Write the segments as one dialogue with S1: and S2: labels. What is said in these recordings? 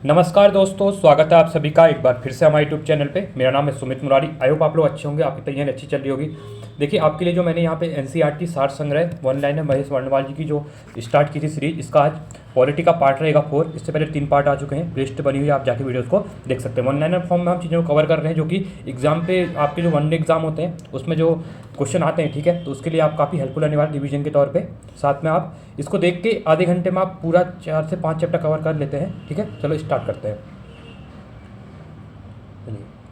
S1: नमस्कार दोस्तों, स्वागत है आप सभी का एक बार फिर से हमारे यूट्यूब चैनल पे। मेरा नाम है सुमित मुरारी। आई होप आप लोग अच्छे होंगे, आपकी तैयारी अच्छी चल रही होगी। देखिए, आपके लिए जो मैंने यहाँ पे एनसीईआरटी सार संग्रह वन लाइनर महेश वर्णवाल जी की जो स्टार्ट की थी सीरीज, इसका आज पॉलिटी का पार्ट रहेगा 4। इससे पहले 3 पार्ट आ चुके हैं, लिस्ट बनी हुई है, आप जाके वीडियोज़ को देख सकते हैं। वन लाइनर फॉर्म में हम चीज़ों को कवर कर रहे हैं जो कि एग्जाम पे आपके जो वन डे एग्जाम होते हैं उसमें जो क्वेश्चन आते हैं, ठीक है। तो उसके लिए आप काफ़ी हेल्पफुल रहने वाले रिवीजन के तौर पे। साथ में आप इसको देख के आधे घंटे में आप पूरा 4 से 5 चैप्टर कवर कर लेते हैं, ठीक है। चलो स्टार्ट करते हैं।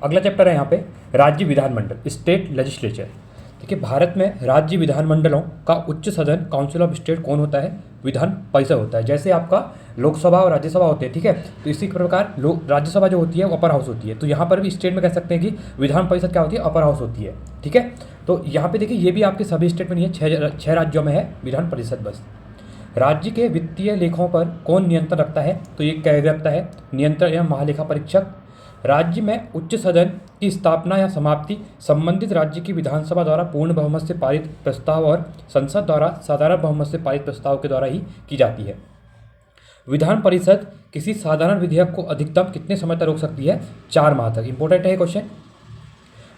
S1: अगला चैप्टर है यहाँ पे राज्य विधानमंडल, स्टेट लेजिस्लेचर। देखिए, भारत में राज्य विधानमंडलों का उच्च सदन काउंसिल ऑफ स्टेट कौन होता है? विधान परिषद होता है। जैसे आपका लोकसभा और राज्यसभा होते हैं, ठीक है। तो इसी प्रकार राज्यसभा जो होती है वो अपर हाउस होती है। तो यहाँ पर भी स्टेट में कह सकते हैं कि विधान परिषद क्या होती है? अपर हाउस होती है, ठीक है। तो यहाँ पे देखिए, ये भी आपके सभी स्टेट में नहीं है, 6 राज्यों में है विधान परिषद बस। राज्य के वित्तीय लेखों पर कौन नियंत्रण रखता है? तो ये कैग रखता है, नियंत्रण एवं महालेखा परीक्षक। राज्य में उच्च सदन की स्थापना या समाप्ति संबंधित राज्य की विधानसभा द्वारा पूर्ण बहुमत से पारित प्रस्ताव और संसद द्वारा साधारण बहुमत से पारित प्रस्ताव के द्वारा ही की जाती है। विधान परिषद किसी साधारण विधेयक को अधिकतम कितने समय तक रोक सकती है? 4 माह तक। इंपॉर्टेंट है क्वेश्चन।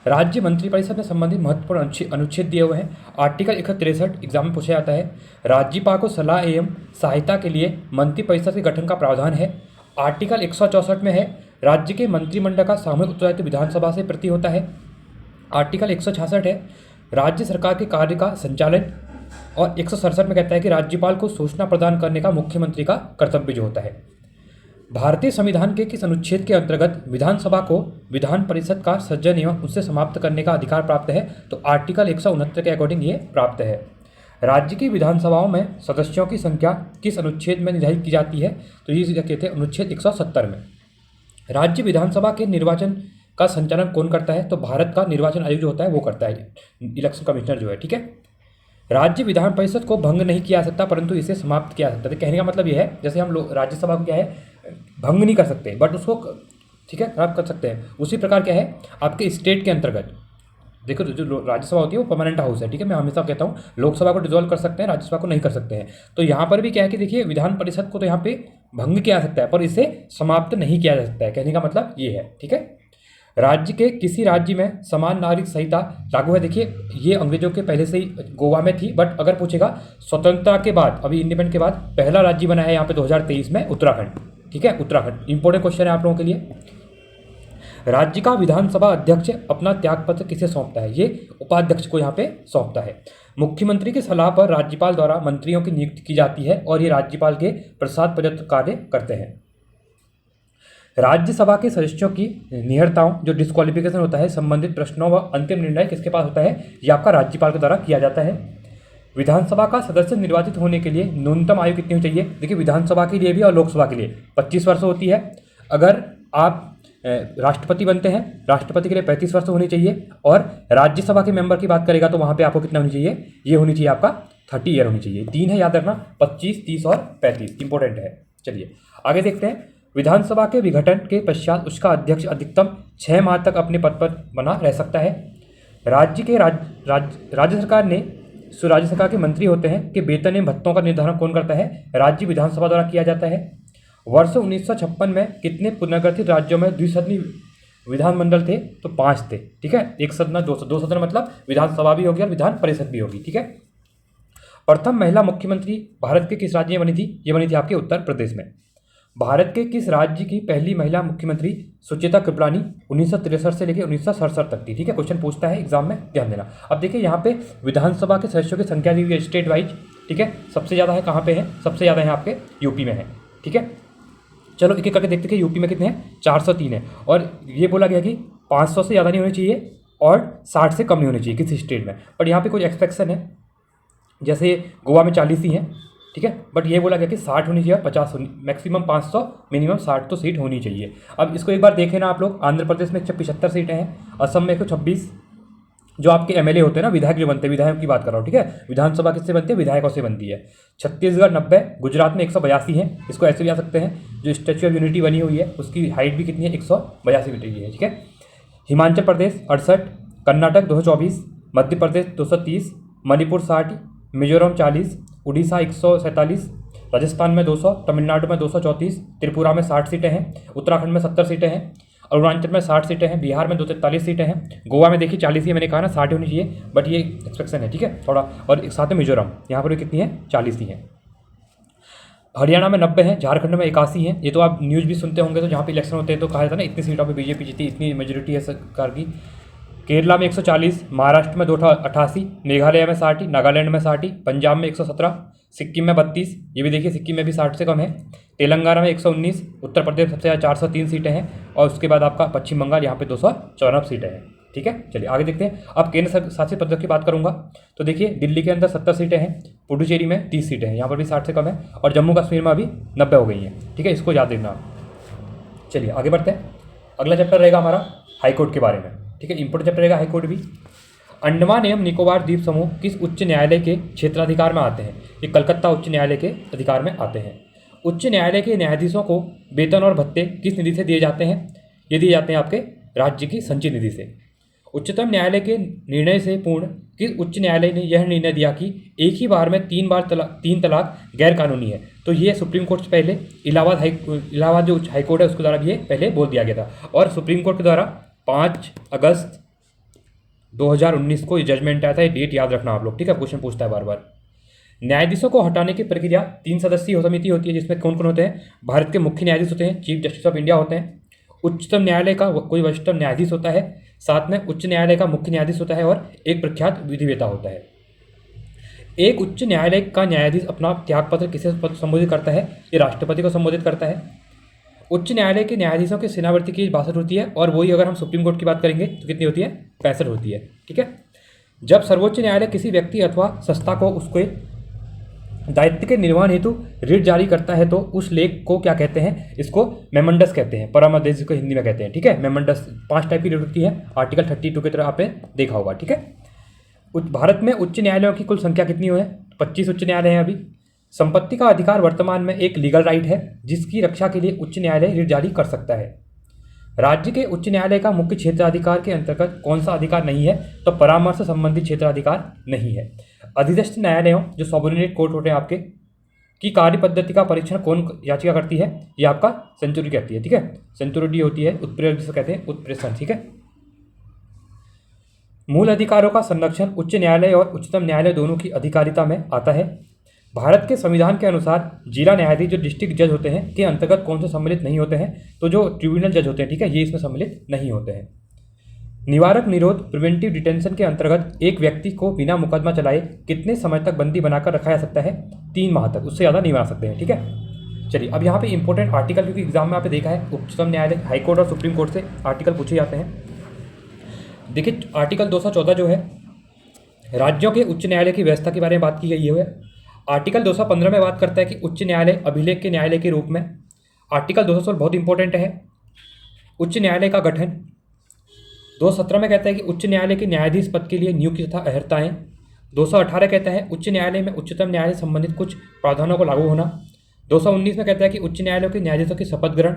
S1: राज्य मंत्रिपरिषद में संबंधित महत्वपूर्ण अनुच्छेद दिए हुए हैं। आर्टिकल 163 एग्जाम में पूछा जाता है। राज्यपाल को सलाह एवं सहायता के लिए मंत्रिपरिषद के गठन का प्रावधान है। आर्टिकल 164 में है, राज्य के मंत्रिमंडल का सामूहिक उत्तरदायित्व विधानसभा से प्रति होता है। आर्टिकल 166 है, राज्य सरकार के कार्य का संचालन। और 167 में कहता है कि राज्यपाल को सूचना प्रदान करने का मुख्यमंत्री का कर्तव्य जो होता है। भारतीय संविधान के किस अनुच्छेद के अंतर्गत विधानसभा को विधान परिषद का सृजन एवं उससे समाप्त करने का अधिकार प्राप्त है? तो आर्टिकल 169 के अकॉर्डिंग ये प्राप्त है। राज्य की विधानसभाओं में सदस्यों की संख्या किस अनुच्छेद में निर्धारित की जाती है? तो ये कहते हैं अनुच्छेद 170 में। राज्य विधानसभा के निर्वाचन का संचालन कौन करता है? तो भारत का निर्वाचन आयोग जो होता है वो करता है, इलेक्शन कमिश्नर जो है, ठीक है। राज्य विधान परिषद को भंग नहीं किया जा सकता परंतु इसे समाप्त किया जा सकता है। तो कहने का मतलब ये है, जैसे हम लोग राज्यसभा को क्या है, भंग नहीं कर सकते बट उसको, ठीक है, खराब कर सकते हैं। उसी प्रकार क्या है, आपके स्टेट के अंतर्गत देखो, जो राज्यसभा होती है वो परमानेंट हाउस है, ठीक है। मैं हमेशा कहता हूँ लोकसभा को डिसॉल्व कर सकते हैं, राज्यसभा को नहीं कर सकते हैं। तो यहाँ पर भी क्या है कि देखिए, विधान परिषद को तो यहाँ पे भंग किया जा सकता है पर इसे समाप्त नहीं किया जा सकता है। कहने का मतलब ये है, ठीक है। राज्य के किसी राज्य में समान नागरिक संहिता लागू है? देखिए, ये अंग्रेजों के पहले से ही गोवा में थी, बट अगर पूछेगा स्वतंत्रता के बाद, अभी इंडिपेंडेंट के बाद पहला राज्य बना है यहाँ पे 2023 में उत्तराखंड, ठीक है, उत्तराखंड। इंपॉर्टेंट क्वेश्चन है आप लोगों के लिए। राज्य का विधानसभा अध्यक्ष अपना त्यागपत्र किसे सौंपता है? ये उपाध्यक्ष को यहाँ पे सौंपता है। मुख्यमंत्री की सलाह पर राज्यपाल द्वारा मंत्रियों की नियुक्ति की जाती है और ये राज्यपाल के प्रसाद प्रदत्त कार्य करते हैं। राज्यसभा के सदस्यों की निहरताओं जो डिस्क्वालिफिकेशन होता है, संबंधित प्रश्नों व अंतिम निर्णय किसके पास होता है? ये आपका राज्यपाल के द्वारा किया जाता है। विधानसभा का सदस्य निर्वाचित होने के लिए न्यूनतम आयु कितनी होनी चाहिए? देखिए, विधानसभा के लिए भी और लोकसभा के लिए 25 वर्ष होती है। अगर आप राष्ट्रपति बनते हैं, राष्ट्रपति के लिए 35 वर्ष होनी चाहिए। और राज्यसभा के मेंबर की बात करेगा तो वहाँ पे आपको कितना होनी चाहिए? ये होनी चाहिए आपका 30 ईयर होनी चाहिए। 3 है, याद रखना, 25, 30 और 35, इंपॉर्टेंट है। चलिए आगे देखते हैं। विधानसभा के विघटन के पश्चात उसका अध्यक्ष अधिकतम 6 माह तक अपने पद पर बना रह सकता है। राज्य सरकार ने राज्य सरकार के मंत्री होते हैं कि वेतन एवं भत्तों का निर्धारण कौन करता है? राज्य विधानसभा द्वारा किया जाता है। वर्ष 1956 में कितने पुनर्गठित राज्यों में द्विसदनी विधानमंडल थे? तो 5 थे, ठीक है। एक सदन, दो सदन मतलब विधानसभा भी होगी और विधान परिषद भी होगी, ठीक है। प्रथम महिला मुख्यमंत्री भारत के किस राज्य में बनी थी? ये बनी थी आपके उत्तर प्रदेश में। भारत के किस राज्य की पहली महिला मुख्यमंत्री सुचेता कृपलानी 1963 से लेकर 1967 तक थी, ठीक है। क्वेश्चन पूछता है एग्जाम में, ध्यान देना। अब देखिए, यहाँ पे विधानसभा के सदस्यों की संख्या दी हुई है स्टेट वाइज, ठीक है। सबसे ज़्यादा है कहाँ पे है? सबसे ज़्यादा है आपके यूपी में है, ठीक है। चलो एक एक करके देखते हैं। यूपी में कितने हैं? 403 है। और ये बोला गया कि 500 से ज़्यादा नहीं होनी चाहिए और 60 से कम नहीं होनी चाहिए किसी स्टेट में। बट यहाँ पे कुछ एक्सपेक्शन है, जैसे गोवा में 40 ही हैं, ठीक है। बट ये बोला गया कि 60 होनी चाहिए और 50 मैक्सिमम 500, मिनिमम 60 तो सीट होनी चाहिए। अब इसको एक बार देखें ना आप लोग। आंध्र प्रदेश में 175 सीटें हैं, असम में 126। जो आपके एमएलए होते हैं ना, विधायक जो बनते हैं, विधायक की बात कर रहा हूँ, ठीक है। विधानसभा किससे बनती है? विधायकों से बनती है। छत्तीसगढ़ 90, गुजरात में 182 है। इसको ऐसे भी आ सकते हैं, जो स्टैच्यू ऑफ यूनिटी बनी हुई है उसकी हाइट भी कितनी है? 182 मीटर की है, ठीक है। हिमाचल प्रदेश 68, कर्नाटक 224, मध्य प्रदेश 230, मणिपुर 60, मिजोरम 40, उड़ीसा 147, राजस्थान में 200, तमिलनाडु में 234, त्रिपुरा में 60 सीटें हैं, उत्तराखंड में 70 सीटें हैं, अरुणाचल में 60 सीटें हैं, बिहार में 243 सीटें हैं, गोवा में देखिए 40 ही, मैंने कहा ना 60 होनी चाहिए, बट ये एक्सपेक्शन है, ठीक है थोड़ा। और साथ में मिजोरम, यहाँ पर भी कितनी है, 40 ही हैं। हरियाणा में 90 हैं, झारखंड में 81 हैं। ये तो आप न्यूज़ भी सुनते होंगे, तो जहाँ पे इलेक्शन होते हैं तो कहा जाता है ना इतनी सीटों पे बीजेपी जीती, इतनी मेजोरिटी है सरकार की। केरला में 140, महाराष्ट्र में 288, मेघालय में 60, नागालैंड में 60, पंजाब में 117, सिक्किम में 32, ये भी देखिए सिक्किम में भी 60 से कम है, तेलंगाना में 119, उत्तर प्रदेश सबसे ज़्यादा 403 सीटें हैं, और उसके बाद आपका पश्चिम बंगाल, यहाँ पे 254 सीटें हैं, ठीक है। चलिए आगे देखते हैं। अब केंद्र शासित प्रदेश की बात करूंगा तो देखिए दिल्ली के अंदर 70 सीटें हैं, पुडुचेरी में 30 सीटें हैं, यहाँ पर भी 60 से कम है, और जम्मू कश्मीर में अभी 90 हो गई हैं, ठीक है, इसको याद रखना। चलिए आगे बढ़ते हैं। अगला चैप्टर रहेगा हमारा हाईकोर्ट के बारे में, ठीक है, इंपोर्टेंट चैप्टर रहेगा हाईकोर्ट भी। अंडमान एवं निकोबार द्वीप समूह किस उच्च न्यायालय के क्षेत्राधिकार में आते हैं? ये कलकत्ता उच्च न्यायालय के अधिकार में आते हैं। उच्च न्यायालय के न्यायाधीशों को वेतन और भत्ते किस निधि से दिए जाते हैं? ये दिए जाते हैं आपके राज्य की संचित निधि से। उच्चतम न्यायालय के निर्णय से पूर्ण किस उच्च न्यायालय ने यह निर्णय दिया कि एक ही बार में 3 तलाक गैर कानूनी है? तो ये सुप्रीम कोर्ट से पहले इलाहाबाद जो हाईकोर्ट है उसके द्वारा भी ये पहले बोल दिया गया था, और सुप्रीम कोर्ट के द्वारा 5 अगस्त 2019 को ये जजमेंट आया था। ये डेट याद रखना आप लोग, ठीक है, क्वेश्चन पूछता है बार बार। न्यायाधीशों को हटाने की प्रक्रिया 3 सदस्यीय समिति होती है, जिसमें कौन कौन होते हैं? भारत के मुख्य न्यायाधीश होते हैं, चीफ जस्टिस ऑफ इंडिया होते हैं, उच्चतम न्यायालय का कोई वरिष्ठतम न्यायाधीश होता है, साथ में उच्च न्यायालय का मुख्य न्यायाधीश होता है, और एक प्रख्यात विधिवेता होता है। एक उच्च न्यायालय का न्यायाधीश अपना त्यागपत्र किसे संबोधित करता है? ये राष्ट्रपति को संबोधित करता है। उच्च न्यायालय के न्यायाधीशों की सेनावृत्ति की 62 होती है, और वही अगर हम सुप्रीम कोर्ट की बात करेंगे तो कितनी होती है? 65 होती है, ठीक है। जब सर्वोच्च न्यायालय किसी व्यक्ति अथवा संस्था को उसके दायित्व के निर्वहन हेतु रिट जारी करता है तो उस लेख को क्या कहते हैं? इसको मेमोंडस कहते हैं, परामर्श को हिंदी में कहते हैं, ठीक है। मेमोंडस 5 टाइप की रिट होती है, आर्टिकल 32 की तरह आपने देखा होगा, ठीक है। भारत में उच्च न्यायालयों की कुल संख्या कितनी है? 25 उच्च न्यायालय हैं अभी। संपत्ति का अधिकार वर्तमान में एक लीगल राइट है जिसकी रक्षा के लिए उच्च न्यायालय रिट जारी कर सकता है। राज्य के उच्च न्यायालय का मुख्य क्षेत्राधिकार के अंतर्गत कौन सा अधिकार नहीं है? तो परामर्श संबंधी क्षेत्राधिकार नहीं है। अधिस्थापित न्यायालयों जो सबऑर्डिनेट कोर्ट होते हैं आपके की कार्य पद्धति का परीक्षण कौन याचिका करती है? ये आपका सेंचुरी करती है, ठीक है। सेंचुरी होती है उत्प्रेरण जिसे कहते हैं, उत्प्रेषण, ठीक है। मूल अधिकारों का संरक्षण उच्च न्यायालय और उच्चतम न्यायालय दोनों की अधिकारिता में आता है। भारत के संविधान के अनुसार जिला न्यायाधीश जो डिस्ट्रिक्ट जज होते हैं के अंतर्गत कौन से सम्मिलित नहीं होते हैं? तो जो ट्रिब्यूनल जज होते हैं, ठीक है, ये इसमें सम्मिलित नहीं होते हैं। निवारक निरोध प्रिवेंटिव डिटेंशन के अंतर्गत एक व्यक्ति को बिना मुकदमा चलाए कितने समय तक बंदी बनाकर रखा जा सकता है? 3 माह तक, उससे ज़्यादा नहीं बना सकते हैं, ठीक है। चलिए अब यहाँ पे इंपॉर्टेंट आर्टिकल, क्योंकि एग्जाम में आपने देखा है उच्चतम न्यायालय, हाईकोर्ट और सुप्रीम कोर्ट से आर्टिकल पूछे जाते हैं। देखिए आर्टिकल 214 जो है राज्यों के उच्च न्यायालय की व्यवस्था के बारे में बात की गई है। आर्टिकल 215 में बात करता है कि उच्च न्यायालय अभिलेख के न्यायालय के रूप में। आर्टिकल 216 बहुत इंपॉर्टेंट है, उच्च न्यायालय का गठन। 217 में कहता है कि उच्च न्यायालय के न्यायाधीश पद के लिए नियुक्ति तथा अर्हताएँ। 218 कहता है उच्च न्यायालय में उच्चतम न्यायालय संबंधित कुछ प्रावधानों को लागू होना। 219 में कहता है कि उच्च न्यायालयों के न्यायाधीशों की शपथ ग्रहण।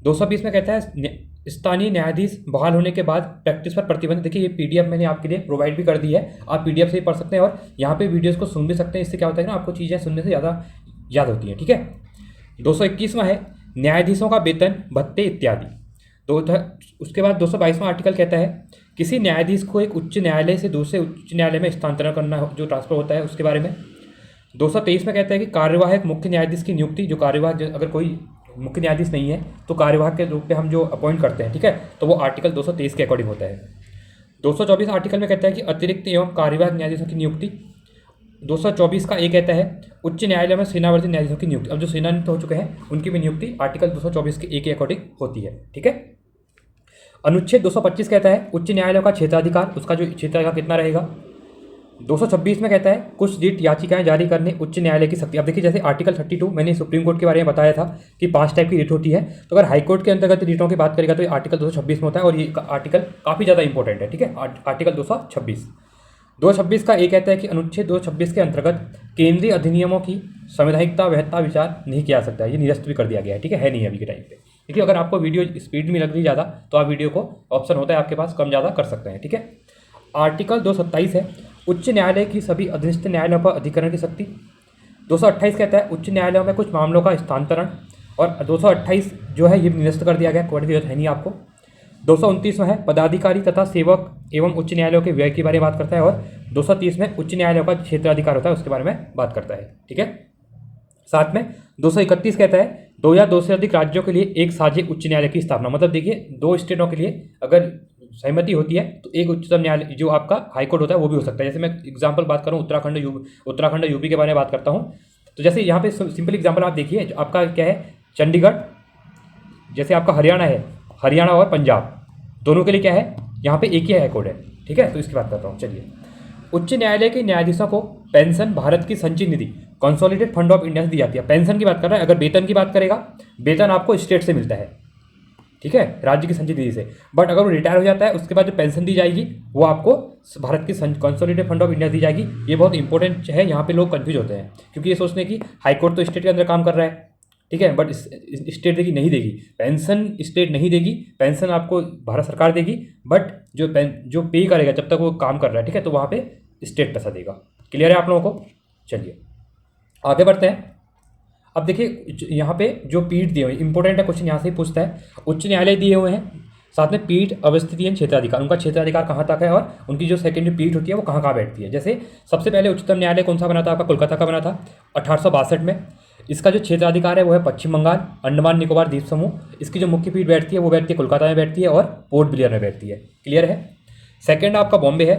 S1: 220 में कहता है स्थानीय न्यायाधीश बहाल होने के बाद प्रैक्टिस पर प्रतिबंध। देखिए ये पीडीएफ मैंने आपके लिए प्रोवाइड भी कर दी है, आप पीडीएफ से ही पढ़ सकते हैं और यहाँ पे वीडियोस को सुन भी सकते हैं। इससे क्या होता है ना, आपको चीज़ें सुनने से ज़्यादा याद होती हैं, ठीक है। 221वां है न्यायाधीशों का वेतन भत्ते इत्यादि। उसके बाद 222वां आर्टिकल कहता है किसी न्यायाधीश को एक उच्च न्यायालय से दूसरे उच्च न्यायालय में स्थानांतरण करना जो ट्रांसफर होता है उसके बारे में। 223 में कहता है कि कार्यवाहक मुख्य न्यायाधीश की नियुक्ति, जो कार्यवाहक अगर कोई मुख्य न्यायाधीश नहीं है तो कार्यवाहक के रूप में हम जो अपॉइंट करते हैं, ठीक है, तो वो आर्टिकल 223 के अकॉर्डिंग होता है। 224 आर्टिकल में कहता है कि अतिरिक्त एवं कार्यवाहक न्यायाधीशों की नियुक्ति। 224 का ए कहता है उच्च न्यायालय में सेनावर्ती न्यायाधीशों की नियुक्ति। अब जो सेनानिवृत्त हो चुके हैं उनकी भी नियुक्ति आर्टिकल 224 के ए के अकॉर्डिंग होती है, ठीक है। अनुच्छेद 225 कहता है उच्च न्यायालयों का क्षेत्राधिकार, उसका जो क्षेत्राधिकार कितना रहेगा। 226 में कहता है कुछ रिट याचिकाएं जारी करने उच्च न्यायालय की शक्ति। अब देखिए जैसे आर्टिकल 32 मैंने सुप्रीम कोर्ट के बारे में बताया था कि 5 टाइप की रिट होती है, तो अगर हाई कोर्ट के अंतर्गत रिटों की बात करेगा तो ये आर्टिकल 226 में होता है और ये आर्टिकल काफ़ी ज़्यादा इंपॉर्टेंट है, ठीक है। आर्टिकल 226 का ये कहता है कि अनुच्छेद 226 के अंतर्गत केंद्रीय अधिनियमों की संवैधानिकता वैधता विचार नहीं किया जा सकता है, ये निरस्त भी कर दिया गया है, ठीक है नहीं अभी के टाइम पे। देखिए अगर आपको वीडियो स्पीड में लग रही ज़्यादा तो आप वीडियो को ऑप्शन होता है आपके पास कम ज़्यादा कर सकते हैं, ठीक है। आर्टिकल 227 है उच्च न्यायालय की सभी अधीनस्थ न्यायालयों पर अधिकरण की शक्ति। 228 कहता है उच्च न्यायालयों में कुछ मामलों का स्थानांतरण, और 228 जो है ये निरस्त कर दिया गया, कोड की जरूरत है नहीं आपको। 229 में है पदाधिकारी तथा सेवक एवं उच्च न्यायालयों के व्यय के बारे में बात करता है, और 230 में उच्च न्यायालयों का क्षेत्राधिकार होता है उसके बारे में बात करता है। ठीक है, साथ में 231 कहता है दो या दो से अधिक राज्यों के लिए एक साझे उच्च न्यायालय की स्थापना। मतलब देखिए, दो स्टेटों के लिए अगर सहमति होती है तो एक उच्चतम न्यायालय जो आपका हाईकोर्ट होता है वो भी हो सकता है। जैसे मैं एग्जांपल बात करूं उत्तराखंड यूपी के बारे में बात करता हूं, तो जैसे यहाँ पे सिंपल एग्जांपल आप देखिए, आपका क्या है चंडीगढ़, जैसे आपका हरियाणा है, हरियाणा और पंजाब दोनों के लिए क्या है, यहाँ पे एक ही हाईकोर्ट है। ठीक है, तो इसकी बात करता हूँ। चलिए, उच्च न्यायालय के न्यायाधीशों को पेंशन भारत की संचित निधि कंसोलिडेटेड फंड ऑफ इंडिया से दी जाती है। पेंशन की बात कर रहा है, अगर वेतन की बात करेगा, वेतन आपको स्टेट से मिलता है, ठीक है, राज्य की संचित निधि से। बट अगर वो रिटायर हो जाता है उसके बाद जो पेंशन दी जाएगी वो आपको भारत की कंसोलिडेटेड फंड ऑफ इंडिया दी जाएगी। ये बहुत इंपॉर्टेंट है, यहाँ पे लोग कंफ्यूज होते हैं क्योंकि ये सोचते हैं कि हाईकोर्ट तो स्टेट के अंदर काम कर रहा है, ठीक है, बट स्टेट देगी नहीं देगी पेंशन, स्टेट नहीं देगी पेंशन, आपको भारत सरकार देगी। बट जो पे करेगा जब तक वो काम कर रहा है, ठीक है, तो वहाँ पे स्टेट पैसा देगा। क्लियर है आप लोगों को? चलिए आगे बढ़ते हैं। अब देखिए यहाँ पे जो पीठ दिए हुए इंपॉर्टेंट है, क्वेश्चन यहाँ से ही पूछता है। उच्च न्यायालय दिए हुए हैं, साथ में पीठ अवस्थिति क्षेत्राधिकार, उनका क्षेत्राधिकार कहाँ तक है और उनकी जो सेकेंडरी पीठ होती है वो कहाँ कहाँ बैठती है। जैसे सबसे पहले उच्चतम न्यायालय कौन सा बना था आपका, कोलकाता का बना था 1862 में। इसका जो क्षेत्राधिकार है वो है पश्चिम बंगाल, अंडमान निकोबार द्वीप समूह। इसकी जो मुख्य पीठ बैठती है वो बैठती है कोलकाता में बैठती है और पोर्ट ब्लेयर में बैठती है। क्लियर है? सेकेंड आपका बॉम्बे है,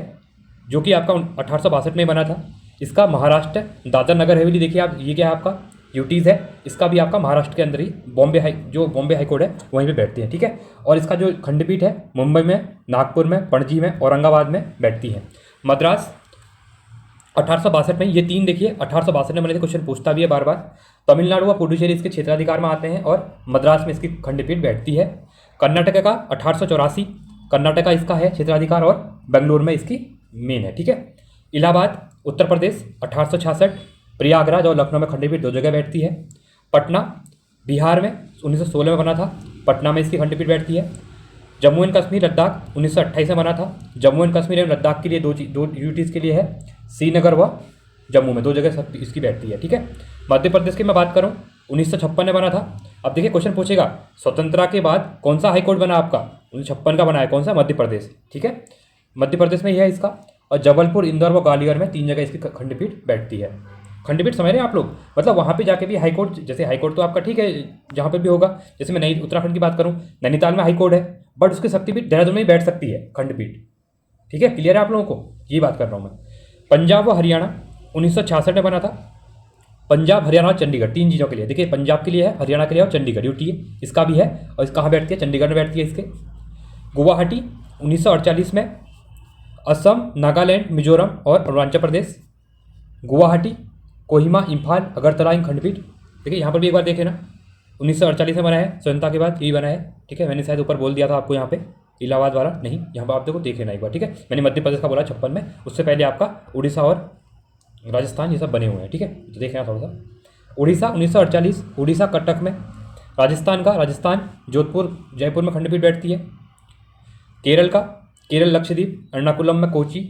S1: जो कि आपका 1862 में बना था। इसका महाराष्ट्र दादर नगर हवेली, देखिए आप, ये क्या है आपका यूटीज़ है, इसका भी आपका महाराष्ट्र के अंदर ही बॉम्बे हाईकोर्ट है वहीं पे बैठती है। ठीक है, और इसका जो खंडपीठ है मुंबई में, नागपुर में, पणजी में, औरंगाबाद में बैठती है। मद्रास 1862 में, ये तीन देखिए 1862 में बने थे, क्वेश्चन पूछता भी है बार बार। तमिलनाडु व पुडुचेरी इसके क्षेत्राधिकार में आते हैं और मद्रास में इसकी खंडपीठ बैठती है। कर्नाटक का 1884, कर्नाटका इसका है क्षेत्राधिकार और बेंगलुरु में इसकी मेन है। ठीक है, इलाहाबाद उत्तर प्रदेश 1866, प्रयागराज और लखनऊ में खंडपीठ दो जगह बैठती है। पटना बिहार में 1916 में बना था, पटना में इसकी खंडपीठ बैठती है। जम्मू एंड कश्मीर लद्दाख 1928 में बना था, जम्मू एंड कश्मीर एवं लद्दाख के लिए दो यूटीज़ के लिए है, श्रीनगर व जम्मू में दो जगह इसकी बैठती है। ठीक है, मध्य प्रदेश की मैं बात करूँ 1956 में बना था। अब देखिए क्वेश्चन पूछेगा स्वतंत्रता के बाद कौन सा हाईकोर्ट बना आपका, 1956 का बना है, कौन सा, मध्य प्रदेश। ठीक है, मध्य प्रदेश में यह है इसका। और जबलपुर, इंदौर व ग्वालियर में तीन जगह इसकी खंडपीठ बैठती है। खंडपीठ समझ रहे हैं आप लोग, मतलब वहाँ पे जाके भी हाईकोर्ट, जैसे हाईकोर्ट तो आपका ठीक है जहाँ पे भी होगा, जैसे मैं नई उत्तराखंड की बात करूँ, नैनीताल में हाईकोर्ट है, बट उसकी शक्तिपीठ देहरादून में ही बैठ सकती है खंडपीठ। ठीक है, क्लियर है आप लोगों को? ये बात कर रहा हूँ मैं। पंजाब व हरियाणा 1966 में बना था। पंजाब, हरियाणा और चंडीगढ़ तीन चीज़ों के लिए, देखिए पंजाब के लिए है, हरियाणा के लिए और चंडीगढ़ यूटी है, इसका भी है। और इस कहाँ बैठती है, चंडीगढ़ में बैठती है इसके। गुवाहाटी 1948 में, असम, नागालैंड, मिजोरम और अरुणाचल प्रदेश। गुवाहाटी, कोहिमा, इम्फाल, अगरतला इन खंडपीठ। देखिए यहाँ पर भी एक बार देखे ना, 1948 में बना है, स्वतंत्रता के बाद यही बना है। ठीक है, मैंने शायद ऊपर बोल दिया था आपको यहाँ पे इलाहाबाद वाला, नहीं, यहाँ पर आप देखो देखे ना एक बार। ठीक है, मैंने मध्य प्रदेश का बोला 56 में, उससे पहले आपका उड़ीसा और राजस्थान ये सब बने हुए हैं। ठीक है, तो देखे ना थोड़ा सा। उड़ीसा 1948, उड़ीसा कटक में। राजस्थान जोधपुर, जयपुर में खंडपीठ बैठती है। केरल लक्षद्वीप, एर्नाकुलम में कोची।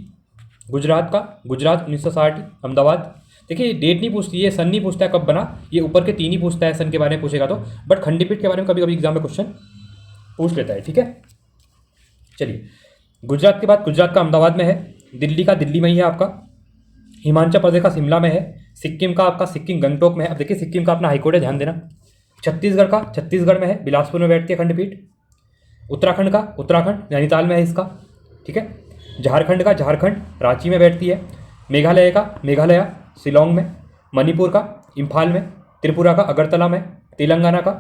S1: गुजरात 1960 अहमदाबाद। देखिए डेट नहीं पूछती है, सन नहीं पूछता है कब बना, ये ऊपर के तीन ही पूछता है सन के बारे में पूछेगा तो, बट खंडपीठ के बारे में कभी कभी एग्जाम में क्वेश्चन पूछ लेता है। ठीक है, चलिए गुजरात के बाद गुजरात का अहमदाबाद में है, दिल्ली का दिल्ली में ही है आपका, हिमाचल प्रदेश का शिमला में है, सिक्किम का आपका सिक्किम गंगटोक में है। अब देखिए सिक्किम का अपना हाईकोर्ट है, ध्यान देना। छत्तीसगढ़ में है, बिलासपुर में बैठती है खंडपीठ। उत्तराखंड नैनीताल में है इसका। ठीक है, झारखंड रांची में बैठती है। मेघालय शिलोंग में। मणिपुर का इम्फाल में। त्रिपुरा का अगरतला में। तेलंगाना का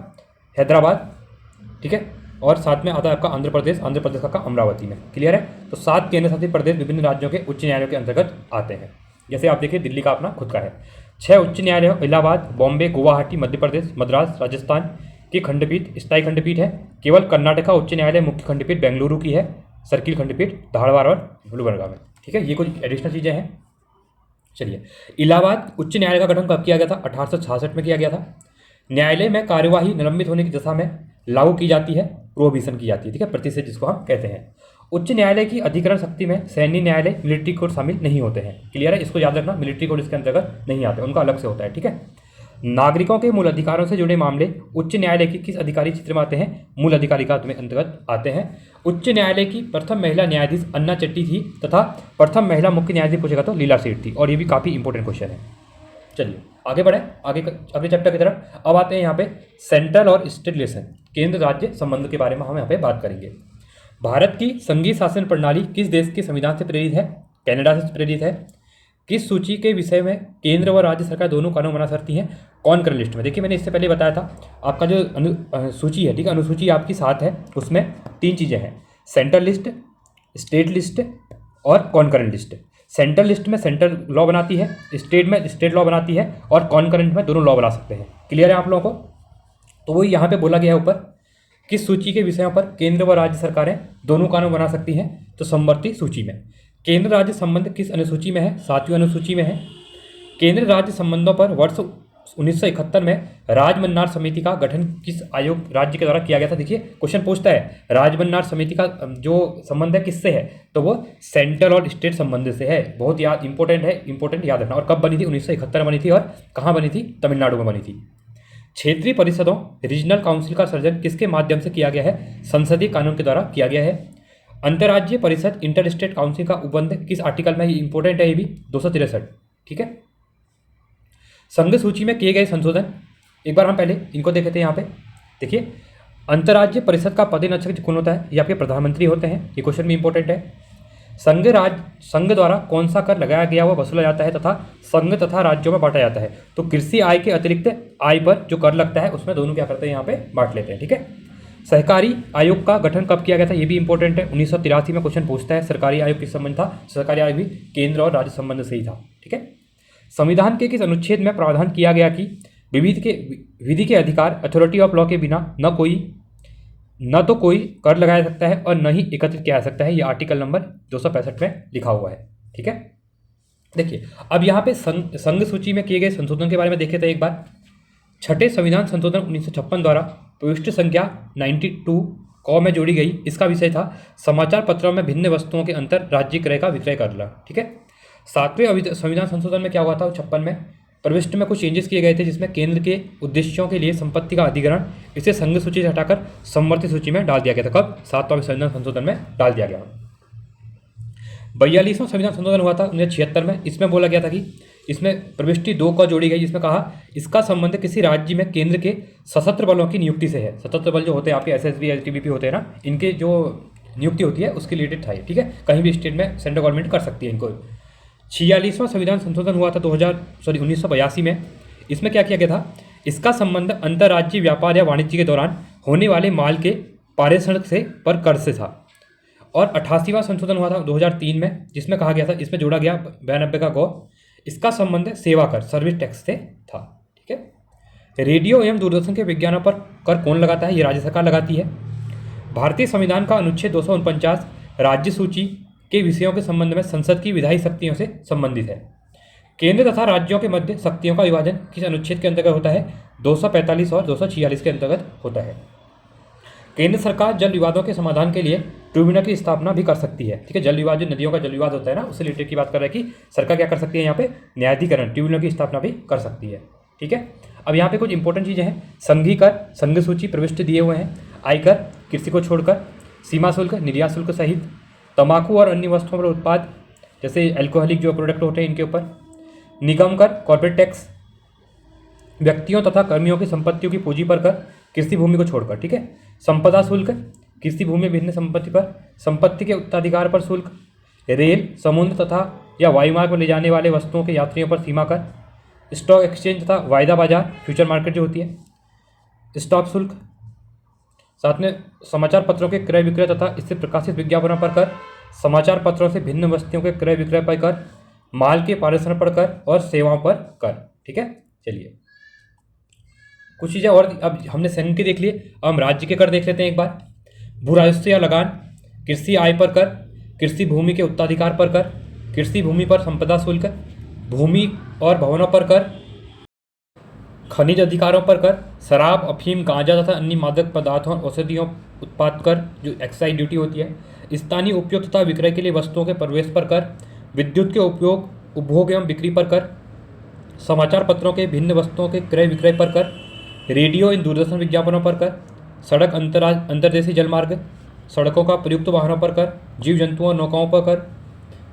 S1: हैदराबाद। ठीक है, और साथ में आता है आपका आंध्र प्रदेश का अमरावती में। क्लियर है? तो 7 केंद्र शासित प्रदेश विभिन्न राज्यों के उच्च न्यायालयों के अंतर्गत आते हैं। जैसे आप देखिए दिल्ली का अपना खुद का है। 6 उच्च न्यायालयों इलाहाबाद, बॉम्बे, गुवाहाटी मध्य प्रदेश, मद्रास राजस्थान की खंडपीठ स्थायी खंडपीठ है। केवल कर्नाटक उच्च न्यायालय मुख्य खंडपीठ बेंगलुरु की है, सर्किल खंडपीठ धारवाड़ और गुलबर्गा में। ठीक है, ये कुछ एडिशनल चीज़ें हैं। चलिए, इलाहाबाद उच्च न्यायालय का गठन कब किया गया था? 1866 में किया गया था। न्यायालय में कार्यवाही निलंबित होने की दशा में लागू की जाती है प्रोहिबिशन की जाती है, ठीक है, प्रतिषेध जिसको हम कहते हैं। उच्च न्यायालय की अधिकरण शक्ति में सैन्य न्यायालय, मिलिट्री कोर्ट शामिल नहीं होते हैं। क्लियर है, इसको याद रखना, मिलिट्री कोर्ट इसके अंतर्गत नहीं आते, उनका अलग से होता है, ठीक है। नागरिकों के मूल अधिकारों से जुड़े मामले उच्च न्यायालय की किस अधिकारी क्षेत्र में आते हैं? मूल अधिकारी का अंतर्गत आते हैं। उच्च न्यायालय की प्रथम महिला न्यायाधीश अन्ना चट्टी थी तथा प्रथम महिला मुख्य न्यायाधीश पूछेगा तो लीला सेठ थी, और ये भी काफ़ी इंपॉर्टेंट क्वेश्चन है। चलिए आगे बढ़े, अगले चैप्टर की तरफ। अब आते हैं यहाँ पे सेंट्रल और स्टेट रिलेशन, केंद्र राज्य संबंध के बारे में हम यहाँ पे बात करेंगे। भारत की संघीय शासन प्रणाली किस देश के संविधान से प्रेरित है? कनाडा से प्रेरित है। किस सूची के विषय में केंद्र व राज्य सरकार दोनों कानून बना सकती हैं? कॉनकरेंट लिस्ट में। देखिए मैंने इससे पहले बताया था, आपका जो सूची है, ठीक है, अनुसूची आपकी 7 है, उसमें 3 चीज़ें हैं, सेंट्रल लिस्ट, स्टेट लिस्ट और कॉनकरेंट लिस्ट। सेंट्रल लिस्ट में सेंट्रल लॉ बनाती है, स्टेट में स्टेट लॉ बनाती है, और कॉनकरेंट में दोनों लॉ बना सकते हैं। क्लियर है आप लोगों को? तो वही यहाँ पे बोला गया है ऊपर, किस सूची के विषयों पर केंद्र व राज्य सरकारें दोनों कानून बना सकती हैं? तो समवर्ती सूची में। केंद्र राज्य संबंध किस अनुसूची में है? 7वीं अनुसूची में है। केंद्र राज्य संबंधों पर वर्ष 1971 में राजमन्नार समिति का गठन किस आयोग राज्य के द्वारा किया गया था? देखिए क्वेश्चन पूछता है राजमन्नार समिति का जो संबंध है किससे है, तो वो सेंट्रल और स्टेट संबंध से है। बहुत याद इंपॉर्टेंट है, इंपॉर्टेंट याद रखना। और कब बनी थी? 1971 में बनी थी, और कहाँ बनी थी? तमिलनाडु में बनी थी। क्षेत्रीय परिषदों, रीजनल काउंसिल का सर्जन किसके माध्यम से किया गया है? संसदीय कानून के द्वारा किया गया है। अंतर्राज्यीय परिषद, इंटर स्टेट काउंसिल का उपबंध किस आर्टिकल में? इंपॉर्टेंट है ये भी, 263, ठीक है। संघ सूची में किए गए संशोधन, एक बार हम पहले इनको देखे थे। यहाँ पे देखिए, अंतर्राज्यीय परिषद का पदेन कौन होता है? ये आपके प्रधानमंत्री होते हैं, ये क्वेश्चन भी इंपॉर्टेंट है। संघ द्वारा कौन सा कर लगाया गया हुआ वसूला जाता है तथा संघ तथा राज्यों में बांटा जाता है? तो कृषि आय के अतिरिक्त आय पर जो कर लगता है उसमें दोनों क्या करते हैं? यहाँ पे बांट लेते हैं, ठीक है। सहकारी आयोग का गठन कब किया गया था? ये भी इंपॉर्टेंट है, 1983 में क्वेश्चन पूछता है। सरकारी आयोग किस संबंध था? सरकारी आयोग भी केंद्र और राज्य संबंध से ही था, ठीक है। संविधान के किस अनुच्छेद में प्रावधान किया गया कि विधि के अधिकार, अथॉरिटी ऑफ लॉ के बिना न तो कोई कर लगाया सकता है और न ही एकत्रित किया जा सकता है? ये आर्टिकल नंबर 265 में लिखा हुआ है, ठीक है। देखिए अब यहाँ पे संघ सूची में किए गए संशोधन के बारे में देखे थे एक बार। छठे संविधान संशोधन 1956 द्वारा प्रविष्टि संख्या 92 क में जोड़ी गई, इसका विषय था समाचार पत्रों में भिन्न वस्तुओं के अंतर राज्य क्रय का विक्रय करना, ठीक है। 7वें संविधान संशोधन में क्या हुआ था? 56 में प्रविष्टि में कुछ चेंजेस किए गए थे, जिसमें केंद्र के उद्देश्यों के लिए संपत्ति का अधिग्रहण, इसे संघ सूची से हटाकर समवर्ती सूची में डाल दिया गया था। कब? 7वें संविधान संशोधन में डाल दिया गया। 42वां संविधान संशोधन हुआ था 1976 में। इसमें बोला गया था कि इसमें प्रविष्टि 2 का जोड़ी गई, जिसमें कहा इसका संबंध किसी राज्य में केंद्र के सशस्त्र बलों की नियुक्ति से है। सशस्त्र बल जो होते हैं आपके एसएसबी, एलटीबीपी होते हैं ना, इनके जो नियुक्ति होती है उसके रिलेटेड था ये, ठीक है। कहीं भी स्टेट में सेंट्रल गवर्नमेंट कर सकती है इनको। 46वां संविधान संशोधन हुआ था 1982 में। इसमें क्या किया गया था? इसका संबंध अंतर्राज्यीय व्यापार या वाणिज्य के दौरान होने वाले माल के पारेषण से पर कर से था। और 88वां संशोधन हुआ था 2003 में, जिसमें कहा गया था, इसमें जोड़ा गया 92 का गौ, इसका संबंध सेवा कर, सर्विस टैक्स से था, ठीक है। रेडियो एवं दूरदर्शन के विज्ञापनों पर कर कौन लगाता है? ये राज्य सरकार लगाती है। भारतीय संविधान का अनुच्छेद 249 राज्य सूची के विषयों के संबंध में संसद की विधायी शक्तियों से संबंधित है। केंद्र तथा राज्यों के मध्य शक्तियों का विभाजन किस अनुच्छेद के अंतर्गत होता है? 245 और 246 के अंतर्गत होता है। केंद्र सरकार जल विवादों के समाधान के लिए ट्रिब्यूनल की स्थापना भी कर सकती है, ठीक है। जल विवाद, जो नदियों का जल विवाद होता है ना, उससे रिलेटेड की बात कर रहे हैं कि सरकार क्या कर सकती है? यहाँ पे न्यायाधिकरण, ट्रिब्यूनल की स्थापना भी कर सकती है, ठीक है। अब यहाँ पे कुछ इंपॉर्टेंट चीज़ें हैं। संघीय कर, संघ सूची प्रविष्टि दिए हुए हैं। आयकर, कृषि को छोड़कर, सीमा शुल्क, निर्यात शुल्क सहित, तंबाकू और अन्य वस्तुओं पर उत्पाद जैसे अल्कोहलिक जो प्रोडक्ट होते हैं इनके ऊपर, निगम कर, कॉर्पोरेट टैक्स, व्यक्तियों तथा कर्मियों की संपत्तियों की पूंजी पर कर, कृषि भूमि को छोड़कर, ठीक है। संपदा शुल्क, कृषि भूमि भिन्न संपत्ति पर, संपत्ति के उत्तराधिकार पर शुल्क, रेल, समुद्र तथा या वायुमार्ग पर ले जाने वाले वस्तुओं के यात्रियों पर सीमा कर, स्टॉक एक्सचेंज तथा वायदा बाजार, फ्यूचर मार्केट जो होती है, स्टॉक शुल्क, साथ में समाचार पत्रों के क्रय विक्रय तथा इससे प्रकाशित विज्ञापनों पर कर, समाचार पत्रों से भिन्न वस्तुओं के क्रय विक्रय पर कर, माल के पारेषण पर कर और सेवाओं पर कर, ठीक है। चलिए कुछ चीज़ें और, अब हमने सैन्य के देख लिए, अब हम राज्य के कर देख लेते हैं एक बार। भू राजस्व या लगान, कृषि आय पर कर, कृषि भूमि के उत्तराधिकार पर कर, कृषि भूमि पर संपदा शुल्क, भूमि और भवनों पर कर, खनिज अधिकारों पर कर, शराब, अफीम, गांजा तथा अन्य मादक पदार्थों और औषधियों उत्पाद कर जो एक्साइज ड्यूटी होती है, स्थानीय उपयोग तथा विक्रय के लिए वस्तुओं के प्रवेश पर कर, विद्युत के उपयोग, उपभोग एवं बिक्री पर कर, समाचार पत्रों के भिन्न वस्तुओं के क्रय विक्रय पर कर, रेडियो एवं दूरदर्शन विज्ञापनों पर कर, सड़क अंतर्देशीय जलमार्ग, सड़कों का प्रयुक्त वाहनों पर कर, जीव जंतुओं और नौकाओं पर कर,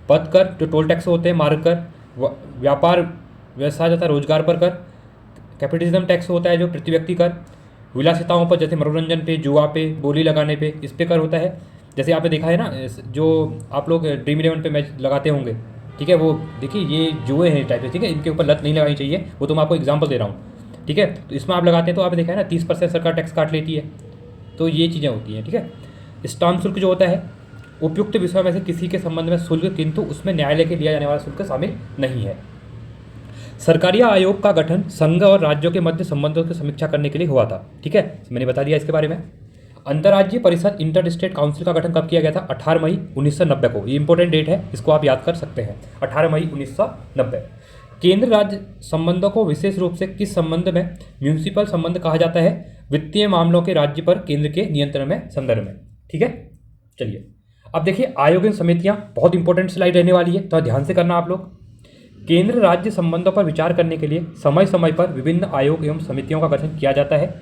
S1: पथ कर जो टोल टैक्स होते हैं, मार्ग कर, व्यापार व्यवसाय तथा रोजगार पर कर, कैपिटलिज्म टैक्स होता है जो प्रति व्यक्ति कर, विलासिताओं पर जैसे मनोरंजन पे, जुआ पे, बोली लगाने पे, इस पे कर होता है। जैसे आपने देखा है ना, जो आप लोग ड्रीम इलेवन पे मैच लगाते होंगे, ठीक है, वो देखिए ये जुए हैं टाइप से, ठीक है, इनके ऊपर लत नहीं लगानी चाहिए, वो तो मैं आपको एग्जाम्पल दे रहा हूँ, ठीक है। तो इसमें आप लगाते हैं तो आपने देखा है ना 30% सरकार टैक्स काट लेती है, तो ये चीज़ें होती हैं, ठीक है। स्टाम्प शुल्क जो होता है, उपयुक्त विषयों में से किसी के संबंध में शुल्क किंतु उसमें न्यायालय के लिया जाने वाला शुल्क शामिल नहीं है। सरकारी आयोग का गठन संघ और राज्यों के मध्य संबंधों की समीक्षा करने के लिए हुआ था, ठीक है, मैंने बता दिया इसके बारे में। अंतर्राज्यीय परिषद इंटर स्टेट काउंसिल का गठन कब किया गया था? 18 मई 1990 को। ये इंपॉर्टेंट डेट है, इसको आप याद कर सकते हैं, 18 मई 1990। केंद्र राज्य संबंधों को विशेष रूप से किस संबंध में म्यूनिसिपल संबंध कहा जाता है? वित्तीय मामलों के राज्य पर केंद्र के नियंत्रण में संदर्भ में, ठीक है। चलिए अब देखिए आयोग एवं समितियां, बहुत इंपॉर्टेंट स्लाइड रहने वाली है, तो ध्यान से करना आप लोग। केंद्र राज्य संबंधों पर विचार करने के लिए समय समय पर विभिन्न आयोग एवं समितियों का गठन किया जाता है।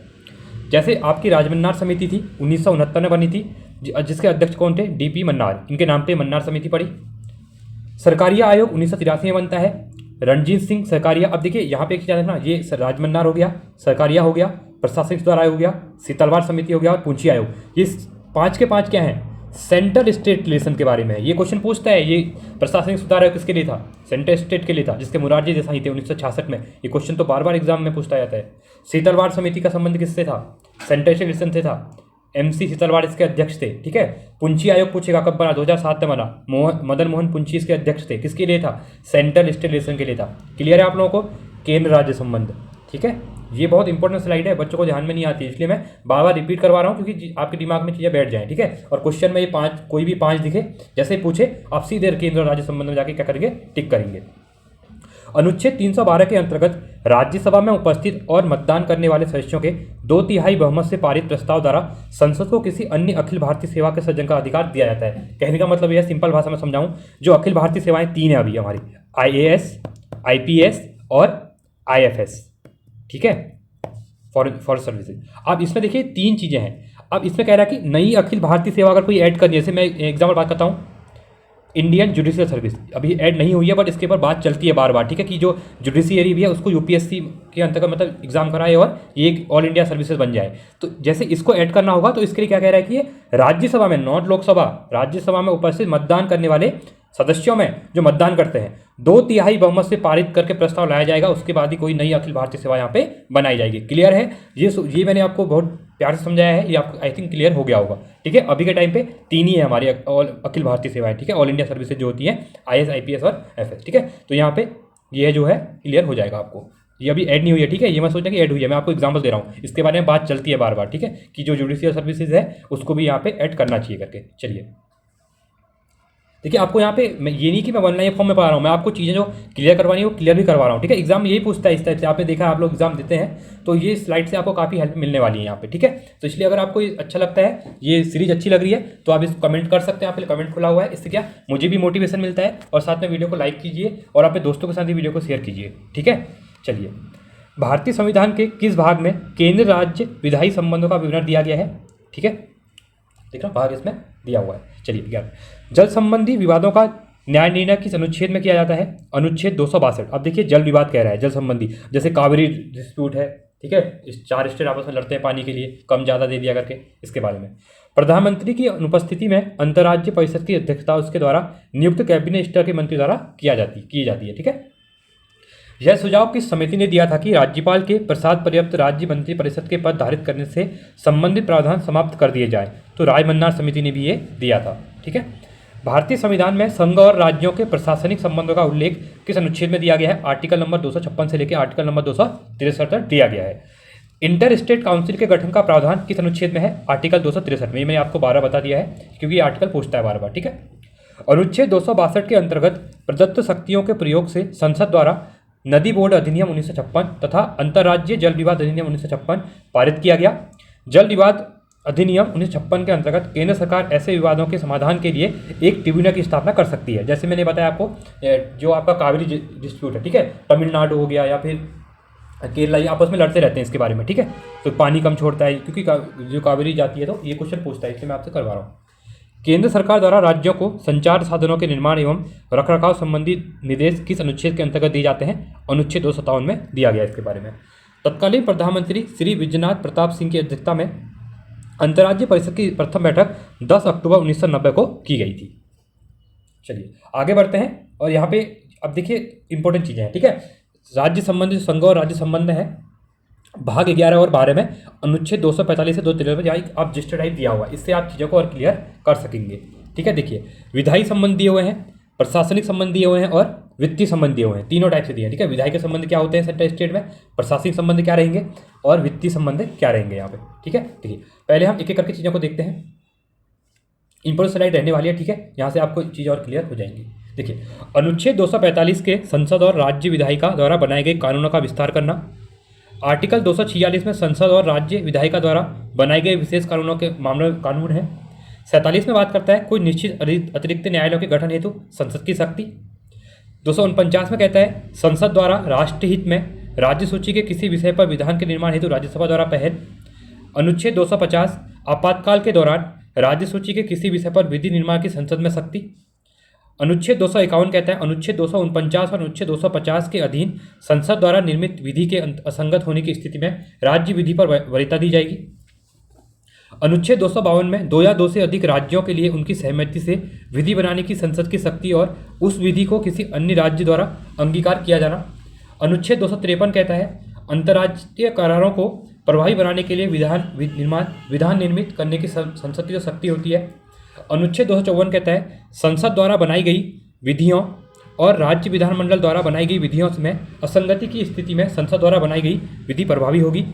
S1: जैसे आपकी राजमन्नार समिति थी, 1969 में बनी थी, जिसके अध्यक्ष कौन थे? डीपी मन्नार, इनके नाम पे मन्नार समिति पड़ी। सरकारिया आयोग 1983 में बनता है, रणजीत सिंह सरकारिया। अब देखिए यहाँ पे एक चीज़ है ना, ये राजमन्नार हो गया, सरकारिया हो गया, प्रशासनिक सुधार आयोग हो गया, सीतलवाड़ समिति हो गया और पूंछी आयोग। ये 5 के 5 क्या हैं? सेंट्रल स्टेट रिलेशन के बारे में है। ये क्वेश्चन पूछता है, ये प्रशासनिक सुधार आयोग किसके लिए था? सेंट्रल स्टेट के लिए था, जिसके मुरारजी देसाई थे 1966 में। ये क्वेश्चन तो बार बार एग्जाम में पूछता जाता है। सीतलवाड़ समिति का संबंध किससे था? सेंट्रल स्टेट रिलेशन से था। MC सीतलवाड़ इसके अध्यक्ष थे, ठीक है। पुंछी आयोग पूछेगा कब बना? 2007 में बना। मदन मोहन पुंछी इसके अध्यक्ष थे। किसके लिए था? सेंट्रल स्टेट रिलेशन के लिए था। क्लियर है आप लोगों को? केंद्र राज्य संबंध, ठीक है। ये बहुत इंपॉर्टेंट स्लाइड है, बच्चों को ध्यान में नहीं आती है, इसलिए मैं बार बार रिपीट करवा रहा हूँ क्योंकि आपके दिमाग में चीज़ें बैठ जाएं, ठीक है। और क्वेश्चन में ये 5, कोई भी 5 दिखे, जैसे पूछे आप सीधे केंद्र और राज्य संबंध में जाके क्या करेंगे? टिक करेंगे। अनुच्छेद 312 के अंतर्गत राज्यसभा में उपस्थित और मतदान करने वाले सदस्यों के 2/3 बहुमत से पारित प्रस्ताव द्वारा संसद को किसी अन्य अखिल भारतीय सेवा के सृजन का अधिकार दिया जाता है। कहने का मतलब यह सिंपल भाषा में समझाऊं, जो अखिल भारतीय सेवाएं 3 है अभी हमारी, IAS, IPS और IFS, ठीक है, फॉरेन सर्विसेज। अब इसमें देखिए 3 चीज़ें हैं। अब इसमें कह रहा है कि नई अखिल भारतीय सेवा अगर कोई ऐड करनी है, जैसे मैं एग्जाम्पल बात करता हूँ, इंडियन जुडिशियल सर्विस अभी ऐड नहीं हुई है, बट इसके ऊपर बात चलती है बार बार, ठीक है, कि जो जुडिशियरी भी है उसको UPSC के अंतर्गत मतलब एग्जाम कराए और ये एक ऑल इंडिया सर्विसेज बन जाए। तो जैसे इसको ऐड करना होगा तो इसके लिए क्या कह रहा है कि ये राज्यसभा में, नॉट लोकसभा, राज्यसभा में उपस्थित मतदान करने वाले सदस्यों में जो मतदान करते हैं 2/3 बहुमत से पारित करके प्रस्ताव लाया जाएगा। उसके बाद ही कोई नई अखिल भारतीय सेवा यहाँ पे बनाई जाएगी। क्लियर है? ये मैंने आपको बहुत प्यार से समझाया है, ये आपको आई थिंक क्लियर हो गया होगा, ठीक है। अभी के टाइम पे 3 ही है हमारी अखिल भारतीय सेवाएं, ठीक है, ऑल इंडिया सर्विसेज जो होती हैं IAS, IPS और FS, ठीक है। तो यहाँ पे ये जो है क्लियर हो जाएगा आपको। ये अभी ऐड नहीं हुई है, ठीक है, ये मैं सोचा कि ऐड हुई है, मैं आपको एग्जाम्पल दे रहा हूँ, इसके बारे में बात चलती है बार बार, ठीक है, कि जो जुडिशियल सर्विसेज है उसको भी यहाँ पे ऐड करना चाहिए करके। चलिए देखिए आपको यहाँ पे मैं ये नहीं कि मैं 1 लाइन फॉर्म में पढ़ा रहा हूँ, मैं आपको चीज़ें जो क्लियर करवानी है वो क्लियर भी करवा रहा हूँ, ठीक है। एग्जाम यही पूछता है इस टाइप से, आपने देखा आप लोग एग्जाम देते हैं तो ये स्लाइड से आपको काफ़ी हेल्प मिलने वाली है यहाँ पे, ठीक है। तो इसलिए अगर आपको अच्छा लगता है, ये सीरीज अच्छी लग रही है, तो आप इसको कमेंट कर सकते हैं, आपके लिए कमेंट खुला हुआ है। इससे क्या मुझे भी मोटिवेशन मिलता है, और साथ में वीडियो को लाइक कीजिए और अपने दोस्तों के साथ भी वीडियो को शेयर कीजिए, ठीक है। चलिए, भारतीय संविधान के किस भाग में केंद्र राज्य विधायी संबंधों का विवरण दिया गया है? ठीक है, देख रहा भाग इसमें दिया हुआ है। चलिए 11, जल संबंधी विवादों का न्याय निर्णय किस अनुच्छेद में किया जाता है? अनुच्छेद 262। अब देखिए जल विवाद कह रहा है, जल संबंधी, जैसे कावेरी डिस्प्यूट है, ठीक है, इस 4 स्टेट आपस में लड़ते हैं पानी के लिए, कम ज़्यादा दे दिया करके, इसके बारे में। प्रधानमंत्री की अनुपस्थिति में अंतर्राज्यीय परिषद की अध्यक्षता उसके द्वारा नियुक्त कैबिनेट स्तर के मंत्री द्वारा की जाती है, ठीक है। यह सुझाव किस समिति ने दिया था कि राज्यपाल के प्रसाद पर्याप्त राज्य मंत्री परिषद के पद धारित करने से संबंधित प्रावधान समाप्त कर दिए जाए? तो राय-मन्नार समिति ने भी ये दिया था, ठीक है। भारतीय संविधान में संघ और राज्यों के प्रशासनिक संबंधों का उल्लेख किस अनुच्छेद में दिया गया है? आर्टिकल नंबर 256 से लेकर आर्टिकल नंबर 263 तक दिया गया है। इंटर स्टेट काउंसिल के गठन का प्रावधान किस अनुच्छेद में है? आर्टिकल 263 में। ये मैंने आपको 12 बता दिया है क्योंकि ये आर्टिकल पूछता है बार बार, ठीक है। अनुच्छेद 262 के अंतर्गत प्रदत्त शक्तियों के प्रयोग से संसद द्वारा नदी बोर्ड अधिनियम 1956 तथा अंतर्राज्यीय जल विवाद अधिनियम 1956 पारित किया गया। जल विवाद अधिनियम 1956 के अंतर्गत केंद्र सरकार ऐसे विवादों के समाधान के लिए एक ट्रिब्यूनल की स्थापना कर सकती है। जैसे मैंने बताया आपको, जो आपका कावेरी डिस्प्यूट है, ठीक है, तमिलनाडु हो गया या फिर केरला, ये आपस में लड़ते रहते हैं इसके बारे में, ठीक है, तो पानी कम छोड़ता है, क्योंकि जो कावेरी जाती है तो ये क्वेश्चन पूछता है, इसलिए मैं आपसे करवा रहा हूँ। केंद्र सरकार द्वारा राज्यों को संचार साधनों के निर्माण एवं रखरखाव संबंधी निर्देश किस अनुच्छेद के अंतर्गत दिए जाते हैं? अनुच्छेद 257 में दिया गया इसके बारे में। तत्कालीन प्रधानमंत्री श्री विजयनाथ प्रताप सिंह की अध्यक्षता में अंतर्राज्यीय परिषद की प्रथम बैठक 10 अक्टूबर 1990 को की गई थी। चलिए आगे बढ़ते हैं, और यहाँ पे अब देखिए इंपॉर्टेंट चीज़ें हैं, ठीक है। राज्य संबंधी संघ और राज्य संबंध है, भाग 11 और 12 में अनुच्छेद 245 से 253 यहाँ आप रजिस्टर टाइप दिया हुआ है, इससे आप चीज़ों को और क्लियर कर सकेंगे, ठीक है। देखिए विधायी संबंध दिए हुए हैं, प्रशासनिक संबंध दिए हुए हैं और वित्तीय संबंध दिए हुए हैं, तीनों टाइप से दिए हैं, ठीक है। विधायी के संबंध क्या होते हैं सेंट्रल स्टेट में, प्रशासनिक संबंध क्या रहेंगे और वित्तीय संबंध क्या रहेंगे यहाँ पे, ठीक है। देखिए पहले हम एक एक करके चीज़ों को देखते हैं, इंपोर्टेंट स्लाइड रहने वाली है, ठीक है, यहाँ से आपको चीज़ और क्लियर हो जाएंगी। देखिए अनुच्छेद 245 के संसद और राज्य विधायिका द्वारा बनाए गए कानूनों का विस्तार करना। आर्टिकल 246 में संसद और राज्य विधायिका द्वारा बनाए गए विशेष कानूनों के मामले कानून है। 47 में बात करता है कोई निश्चित अतिरिक्त न्यायालयों के गठन हेतु संसद की शक्ति। 249 में कहता है संसद द्वारा राष्ट्रीय हित में राज्य सूची के किसी विषय पर विधान के निर्माण हेतु राज्यसभा द्वारा पहल। अनुच्छेद 250 आपातकाल के दौरान राज्य सूची के किसी विषय पर विधि निर्माण की संसद में शक्ति। अनुच्छेद 251 कहता है अनुच्छेद 249 और अनुच्छेद 250 के अधीन संसद द्वारा निर्मित विधि के असंगत होने की स्थिति में राज्य विधि पर वरीयता दी जाएगी। अनुच्छेद 252 में 2 या 2 से अधिक राज्यों के लिए उनकी सहमति से विधि बनाने की संसद की शक्ति और उस विधि को किसी अन्य राज्य द्वारा अंगीकार किया जाना। अनुच्छेद 253 कहता है अंतर्राष्ट्रीय करारों को प्रभावी बनाने के लिए विधान निर्मित करने की संसद की जो शक्ति होती है। अनुच्छेद 254 कहता है संसद द्वारा बनाई गई विधियों और राज्य विधानमंडल द्वारा बनाई गई विधियों में असंगति की स्थिति में संसद द्वारा बनाई गई विधि प्रभावी होगी।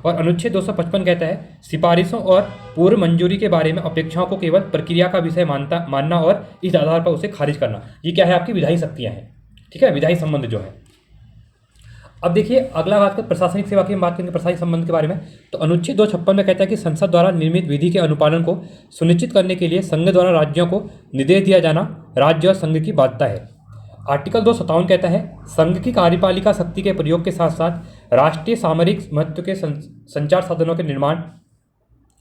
S1: और अनुच्छेद 255 कहता है सिफारिशों और पूर्व मंजूरी के बारे में अपेक्षाओं को केवल प्रक्रिया का विषय मानना और इस आधार पर उसे खारिज करना। ये क्या है? आपकी विधायी शक्तियाँ हैं, ठीक है, विधायी संबंध जो है। अब देखिए अगला बात कर प्रशासनिक सेवा की हम बात करेंगे प्रशासनिक संबंध के बारे में। तो अनुच्छेद 256 में कहता है कि संसद द्वारा निर्मित विधि के अनुपालन को सुनिश्चित करने के लिए संघ द्वारा राज्यों को निर्देश दिया जाना राज्य और संघ की बाध्यता है। आर्टिकल 257 कहता है संघ की कार्यपालिका शक्ति के प्रयोग के साथ साथ राष्ट्रीय सामरिक महत्व के संचार साधनों के निर्माण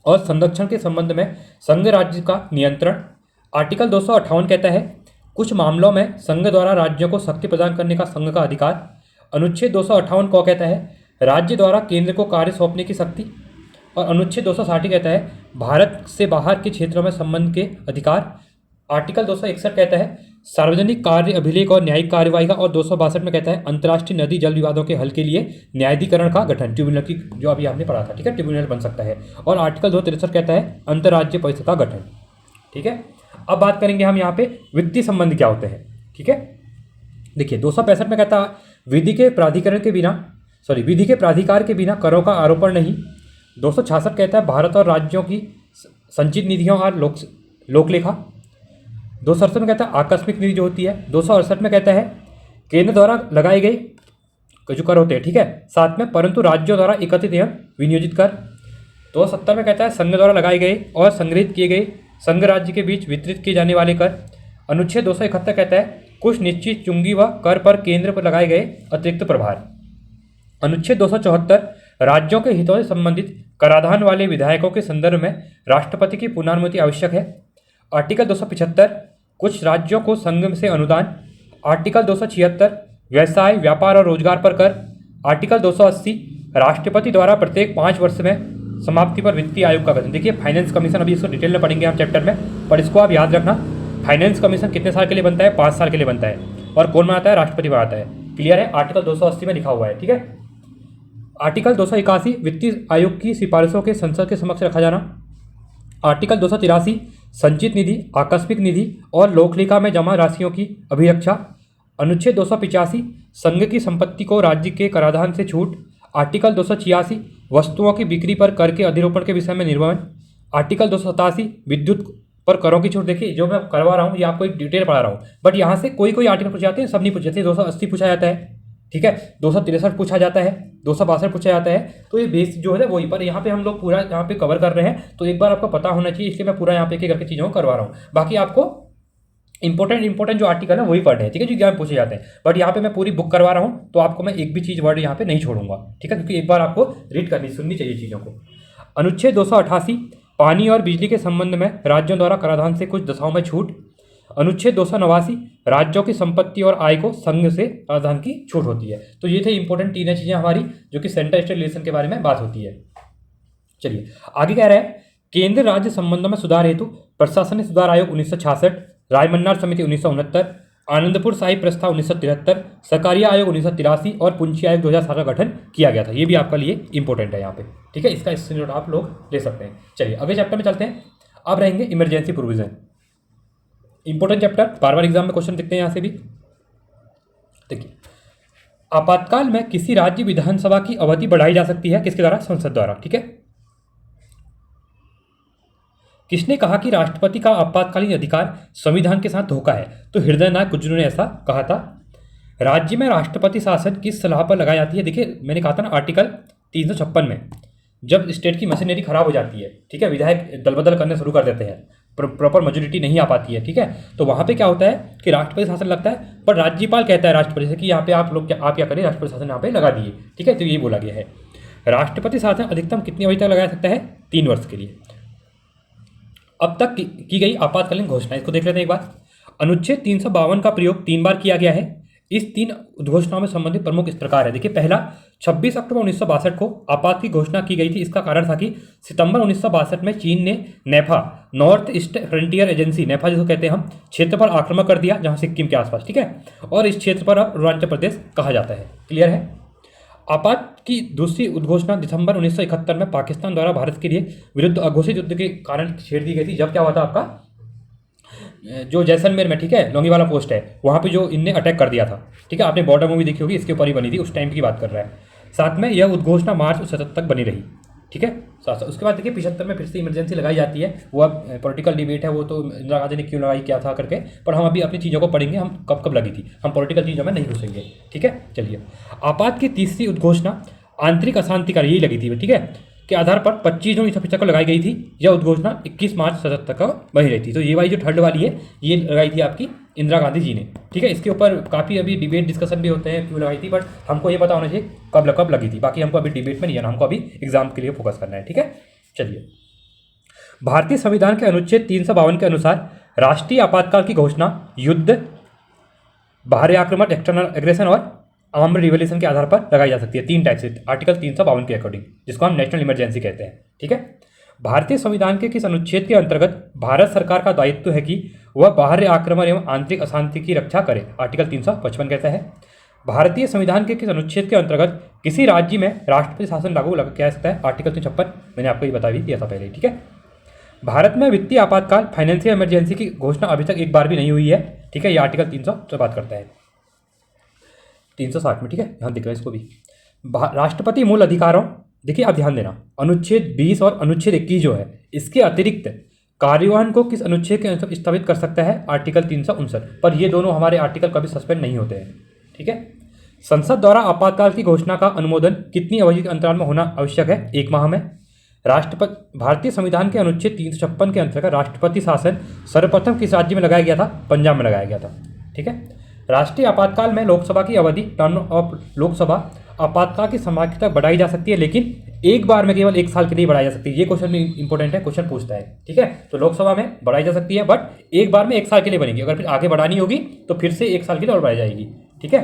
S1: और संरक्षण के संबंध में संघ राज्य का नियंत्रण। आर्टिकल 258 कहता है कुछ मामलों में संघ द्वारा राज्यों को शक्ति प्रदान करने का संघ का अधिकार। अनुच्छेद 258 को कहता है राज्य द्वारा केंद्र को कार्य सौंपने की शक्ति। और अनुच्छेद 260 कहता है भारत से बाहर के क्षेत्रों में संबंध के अधिकार। आर्टिकल 261 कहता है सार्वजनिक कार्य अभिलेख और न्यायिक कार्यवाही का। और 262 में कहता है अंतर्राष्ट्रीय नदी जल विवादों के हल के लिए न्यायाधिकरण का गठन, ट्रिब्यूनल की जो अभी आपने पढ़ा था, ठीक है, ट्रिब्यूनल बन सकता है। और आर्टिकल 263 कहता है अंतर्राज्यीय परिषद का गठन, ठीक है। अब बात करेंगे हम यहाँ पे वित्तीय संबंध क्या होते हैं, ठीक है। देखिए 265 में कहता है विधि के प्राधिकार के बिना करों का आरोपण नहीं। 266 कहता है भारत और राज्यों की संचित निधियों और लोकलेखा। 267 में कहता है आकस्मिक निधि जो होती है। 268 में कहता है केंद्र द्वारा लगाए गए जो कर होते हैं, ठीक है, साथ में परंतु राज्यों द्वारा एकत्रित एवं विनियोजित कर। 270 में कहता है संघ द्वारा लगाए गए और संग्रहित किए गए संघ राज्य के बीच वितरित किए जाने वाले कर। अनुच्छेद 271 कहता है कुछ निश्चित चुंगी व कर पर केंद्र पर लगाए गए अतिरिक्त प्रभार। अनुच्छेद 274 राज्यों के हितों से संबंधित कराधान वाले विधायकों के संदर्भ में राष्ट्रपति की पुनर्नुमति आवश्यक है। आर्टिकल 275 कुछ राज्यों को संघ से अनुदान। आर्टिकल 276 व्यवसाय व्यापार और रोजगार पर कर। आर्टिकल 280 राष्ट्रपति द्वारा प्रत्येक 5 वर्ष में समाप्ति पर वित्तीय आयोग का गठन। देखिए फाइनेंस कमीशन अभी इसको डिटेल में पढ़ेंगे हम चैप्टर में, पर इसको आप याद रखना फाइनेंस कमीशन कितने साल के लिए बनता है? 5 साल के लिए बनता है। और कौन बनाता है? राष्ट्रपति बनाता है। क्लियर है? आर्टिकल 280 में लिखा हुआ है, ठीक है। आर्टिकल 281 वित्तीय आयोग की सिफारिशों के संसद के समक्ष रखा जाना। आर्टिकल 283 संचित निधि, आकस्मिक निधि और लोकलेखा में जमा राशियों की अभिरक्षा। अनुच्छेद 285 संघ की संपत्ति को राज्य के कराधान से छूट। आर्टिकल 286 वस्तुओं की बिक्री पर कर के अधिरोपण के विषय में निर्वहन। आर्टिकल 287 विद्युत पर करों की छूट। देखिए जो मैं करवा रहा हूँ ये आपको एक डिटेल पढ़ा रहा हूँ, बट यहाँ से कोई आर्टिकल पूछ जाते हैं, सब नहीं पूछ जाते। 280 पूछा जाता है, ठीक है, 263 पूछा जाता है, 262 पूछा जाता है। तो ये बेस जो है वही, पर यहाँ पे हम लोग पूरा यहाँ पे कवर कर रहे हैं, तो एक बार आपको पता होना चाहिए, इसलिए मैं पूरा यहाँ पे एक करके चीज़ों को करवा रहा हूँ। बाकी आपको इंपॉर्टेंट जो आर्टिकल है वही पढ़ने हैं, ठीक है, जो एग्जाम पूछे जाते हैं। बट यहाँ पे मैं पूरी बुक करवा रहा हूँ, तो आपको मैं एक भी चीज़ वर्ड यहाँ पे नहीं छोड़ूंगा, ठीक है, क्योंकि एक बार आपको रीड करनी सुननी चाहिए चीज़ों को। अनुच्छेद 288 पानी और बिजली के संबंध में राज्यों द्वारा कराधान से कुछ दशाओं में छूट। अनुच्छेद 289 राज्यों की संपत्ति और आय को संघ से कराधान की छूट होती है। तो ये थे इंपॉर्टेंट तीन चीज़ें हमारी, जो कि सेंटर स्टेट रिलेशन के बारे में बात होती है। चलिए आगे कह रहा है, केंद्र राज्य संबंधों में सुधार हेतु प्रशासनिक सुधार आयोग 1966, रायमन्नार समिति 1969, आनंदपुर साहिब प्रस्ताव 1973, सरकारिया आयोग 1983 और पुंछी आयोग 2007 का गठन किया गया था। ये भी आपके लिए इंपॉर्टेंट है यहाँ पे, ठीक है, इसका स्क्रीनशॉट आप लोग ले सकते हैं। चलिए अगले चैप्टर में चलते हैं। अब रहेंगे इमरजेंसी प्रोविजन, इंपॉर्टेंट चैप्टर, बार बार एग्जाम में क्वेश्चन दिखते हैं यहाँ से भी। देखिए, आपातकाल में किसी राज्य विधानसभा की अवधि बढ़ाई जा सकती है, किसके द्वारा? संसद द्वारा, ठीक है। किसने कहा कि राष्ट्रपति का आपातकालीन अधिकार संविधान के साथ धोखा है? तो हृदय नाथ गुज्जू ने ऐसा कहा था। राज्य में राष्ट्रपति शासन किस सलाह पर लगाई जाती है? देखिए मैंने कहा था ना आर्टिकल 356 में, जब स्टेट की मशीनरी खराब हो जाती है, ठीक है, विधायक दल बदल करने शुरू कर देते हैं, प्रॉपर मेजोरिटी नहीं आ पाती है, ठीक है, तो वहाँ पे क्या होता है कि राष्ट्रपति शासन लगता है, पर राज्यपाल कहता है राष्ट्रपति से कि यहाँ पे आप लोग आप क्या करें, राष्ट्रपति शासन यहाँ पे लगा दिए, ठीक है, तो ये बोला गया है। राष्ट्रपति शासन अधिकतम कितनी अवधि तक लगाया सकता है? 3 वर्ष के लिए। अब तक की गई आपातकालीन घोषणा, इसको देख लेते हैं एक बार। अनुच्छेद 352 का प्रयोग 3 बार किया गया है। इस 3 उद्घोषणाओं में संबंधित प्रमुख इस प्रकार है। देखिए, पहला 26 अक्टूबर 1962 को आपात की घोषणा की गई थी। इसका कारण था कि सितंबर 1962 में चीन ने नेफा, नॉर्थ ईस्ट फ्रंटियर एजेंसी, नेफा जिसको कहते हैं हम, क्षेत्र पर आक्रमण कर दिया, जहां सिक्किम के आसपास, ठीक है, और इस क्षेत्र पर अब अरुणाचल प्रदेश कहा जाता है। क्लियर है। आपात की दूसरी उद्घोषणा दिसंबर 1971 में पाकिस्तान द्वारा भारत के लिए विरुद्ध अघोषित युद्ध के कारण छेड़ दी गई थी। जब क्या हुआ था आपका, जो जैसलमेर में, ठीक है, लोंगीवाला पोस्ट है, वहाँ पे जो इनने अटैक कर दिया था, ठीक है, आपने बॉर्डर मूवी देखी होगी, इसके ऊपर ही बनी थी, उस टाइम की बात कर रहा है। साथ में यह उद्घोषणा मार्च 1977 तक बनी रही, ठीक है। साथ उसके बाद देखिए 75 में फिर से इमरजेंसी लगाई जाती है। वो अब पॉलिटिकल डिबेट है, वो तो इंदिरा गांधी ने क्यों लगाई, क्या था करके, पर हम अभी अपनी चीज़ों को पढ़ेंगे, हम कब कब लगी थी, हम पॉलिटिकल चीज़ों में नहीं घुसेंगे, ठीक है। चलिए, आपात की तीसरी उद्घोषणा आंतरिक अशांति का यही लगी थी, ठीक है, के आधार पर 25 जून 1975 को लगाई गई थी। यह उद्घोषणा 21 मार्च 1977 का बनी रही थी। तो ये वाली जो थर्ड वाली है, ये लगाई थी आपकी इंदिरा गांधी जी ने, ठीक है। इसके ऊपर काफ़ी अभी डिबेट डिस्कशन भी होते हैं क्यों लगाई थी, बट हमको ये पता होना चाहिए कब लगी थी। बाकी हमको अभी डिबेट में नहीं जाना, हमको अभी एग्जाम के लिए फोकस करना है, ठीक है। चलिए, भारतीय संविधान के अनुच्छेद 352 के अनुसार राष्ट्रीय आपातकाल की घोषणा युद्ध, बाहरी आक्रमण, एक्सटर्नल एग्रेशन और आर्म्ड रिवॉल्यूशन के आधार पर लगाई जा सकती है। 3 टाइप से, आर्टिकल 352 के अकॉर्डिंग, जिसको हम नेशनल इमरजेंसी कहते हैं, ठीक है। भारतीय संविधान के किस अनुच्छेद के अंतर्गत भारत सरकार का दायित्व है कि वह बाहरी आक्रमण एवं आंतरिक अशांति की रक्षा करे? आर्टिकल 355 कहता है। भारतीय संविधान के किस अनुच्छेद के अंतर्गत किसी राज्य में राष्ट्रपति शासन लागू किया जा सकता है? आर्टिकल 356, मैंने आपको ये बता भी दिया था पहले, ठीक है। भारत में वित्तीय आपातकाल, फाइनेंशियल इमरजेंसी की घोषणा अभी तक एक बार भी नहीं हुई है, ठीक है। ये आर्टिकल 300 से बात करता है, 360 में, ठीक है, यहाँ दिख रहा है इसको भी। राष्ट्रपति मूल अधिकारों, देखिए आप ध्यान देना, अनुच्छेद 20 और अनुच्छेद 21 जो है, इसके अतिरिक्त कार्यवाहन को किस अनुच्छेद के अनुसार स्थापित कर सकता है? आर्टिकल 359, पर ये दोनों हमारे आर्टिकल कभी सस्पेंड नहीं होते हैं, ठीक है। संसद द्वारा आपातकाल की घोषणा का अनुमोदन कितनी अवधि के अंतराल में होना आवश्यक है? 1 माह में। राष्ट्रपति, भारतीय संविधान के अनुच्छेद 356 के अंतर्गत राष्ट्रपति शासन सर्वप्रथम किस राज्य में लगाया गया था? पंजाब में लगाया गया था, ठीक है। राष्ट्रीय आपातकाल में लोकसभा की अवधि, टर्म ऑफ लोकसभा, आपातकाल की समाप्ति तक बढ़ाई जा सकती है, लेकिन एक बार में केवल 1 साल के लिए बढ़ाई जा सकती है। ये क्वेश्चन भी इंपॉर्टेंट है, क्वेश्चन पूछता है, ठीक है। तो लोकसभा में बढ़ाई जा सकती है, बट एक बार में 1 साल के लिए बनेगी। अगर फिर आगे बढ़ानी होगी तो फिर से 1 साल के लिए और बढ़ाई जाएगी, ठीक है।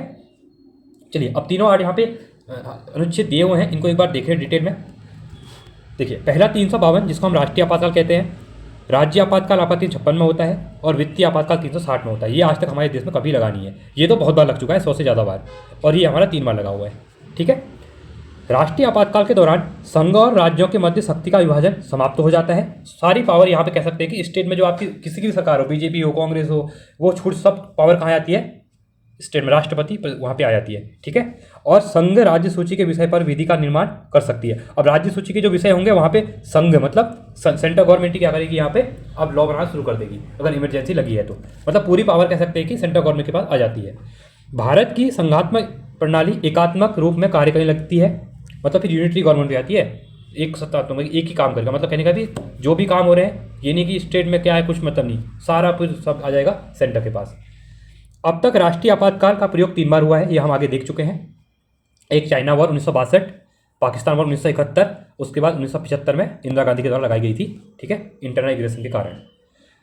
S1: चलिए, अब तीनों आज यहाँ पे अनुच्छेद दिए हुए हैं, इनको एक बार देखें डिटेल में। देखिए, पहला 352, जिसको हम राष्ट्रीय आपातकाल कहते हैं, राज्य आपातकाल आपका 356 में होता है, और वित्तीय आपातकाल 360 में होता है। ये आज तक हमारे देश में कभी लगा नहीं है, ये तो बहुत बार लग चुका है, 100 से ज़्यादा बार, और ये हमारा 3 बार लगा हुआ है, ठीक है। राष्ट्रीय आपातकाल के दौरान संघ और राज्यों के मध्य शक्ति का विभाजन समाप्त हो जाता है। सारी पावर, यहाँ पे कह सकते हैं कि स्टेट में जो आपकी किसी की भी सरकार हो, बीजेपी हो, कांग्रेस हो, वो छूट सब पावर कहाँ आती है? स्टेट में, राष्ट्रपति वहाँ पे आ जाती है, ठीक है। और संघ राज्य सूची के विषय पर विधि का निर्माण कर सकती है। अब राज्य सूची के जो विषय होंगे वहाँ पे संघ मतलब सेंट्रल गवर्नमेंट क्या करेगी? यहाँ पे अब लॉ बनाना शुरू कर देगी, अगर इमरजेंसी लगी है तो। मतलब पूरी पावर कह सकते हैं कि सेंट्रल गवर्नमेंट के पास आ जाती है। भारत की संघात्मक प्रणाली एकात्मक रूप में कार्य करने लगती है, मतलब फिर यूनिटरी गवर्नमेंट भी आती है, एक सत्तात्मक, एक ही काम करेगा, मतलब कहने का भी जो भी काम हो रहे हैं ये नहीं कि स्टेट में क्या है कुछ मतलब नहीं, सारा फिर सब आ जाएगा सेंटर के पास। अब तक राष्ट्रीय आपातकाल का प्रयोग 3 बार हुआ है, ये हम आगे देख चुके हैं। एक चाइना वॉर 1962, पाकिस्तान वॉर 1971, उसके बाद 1975 में इंदिरा गांधी के द्वारा लगाई गई थी, ठीक है, इंटरनल एग्रेशन के कारण।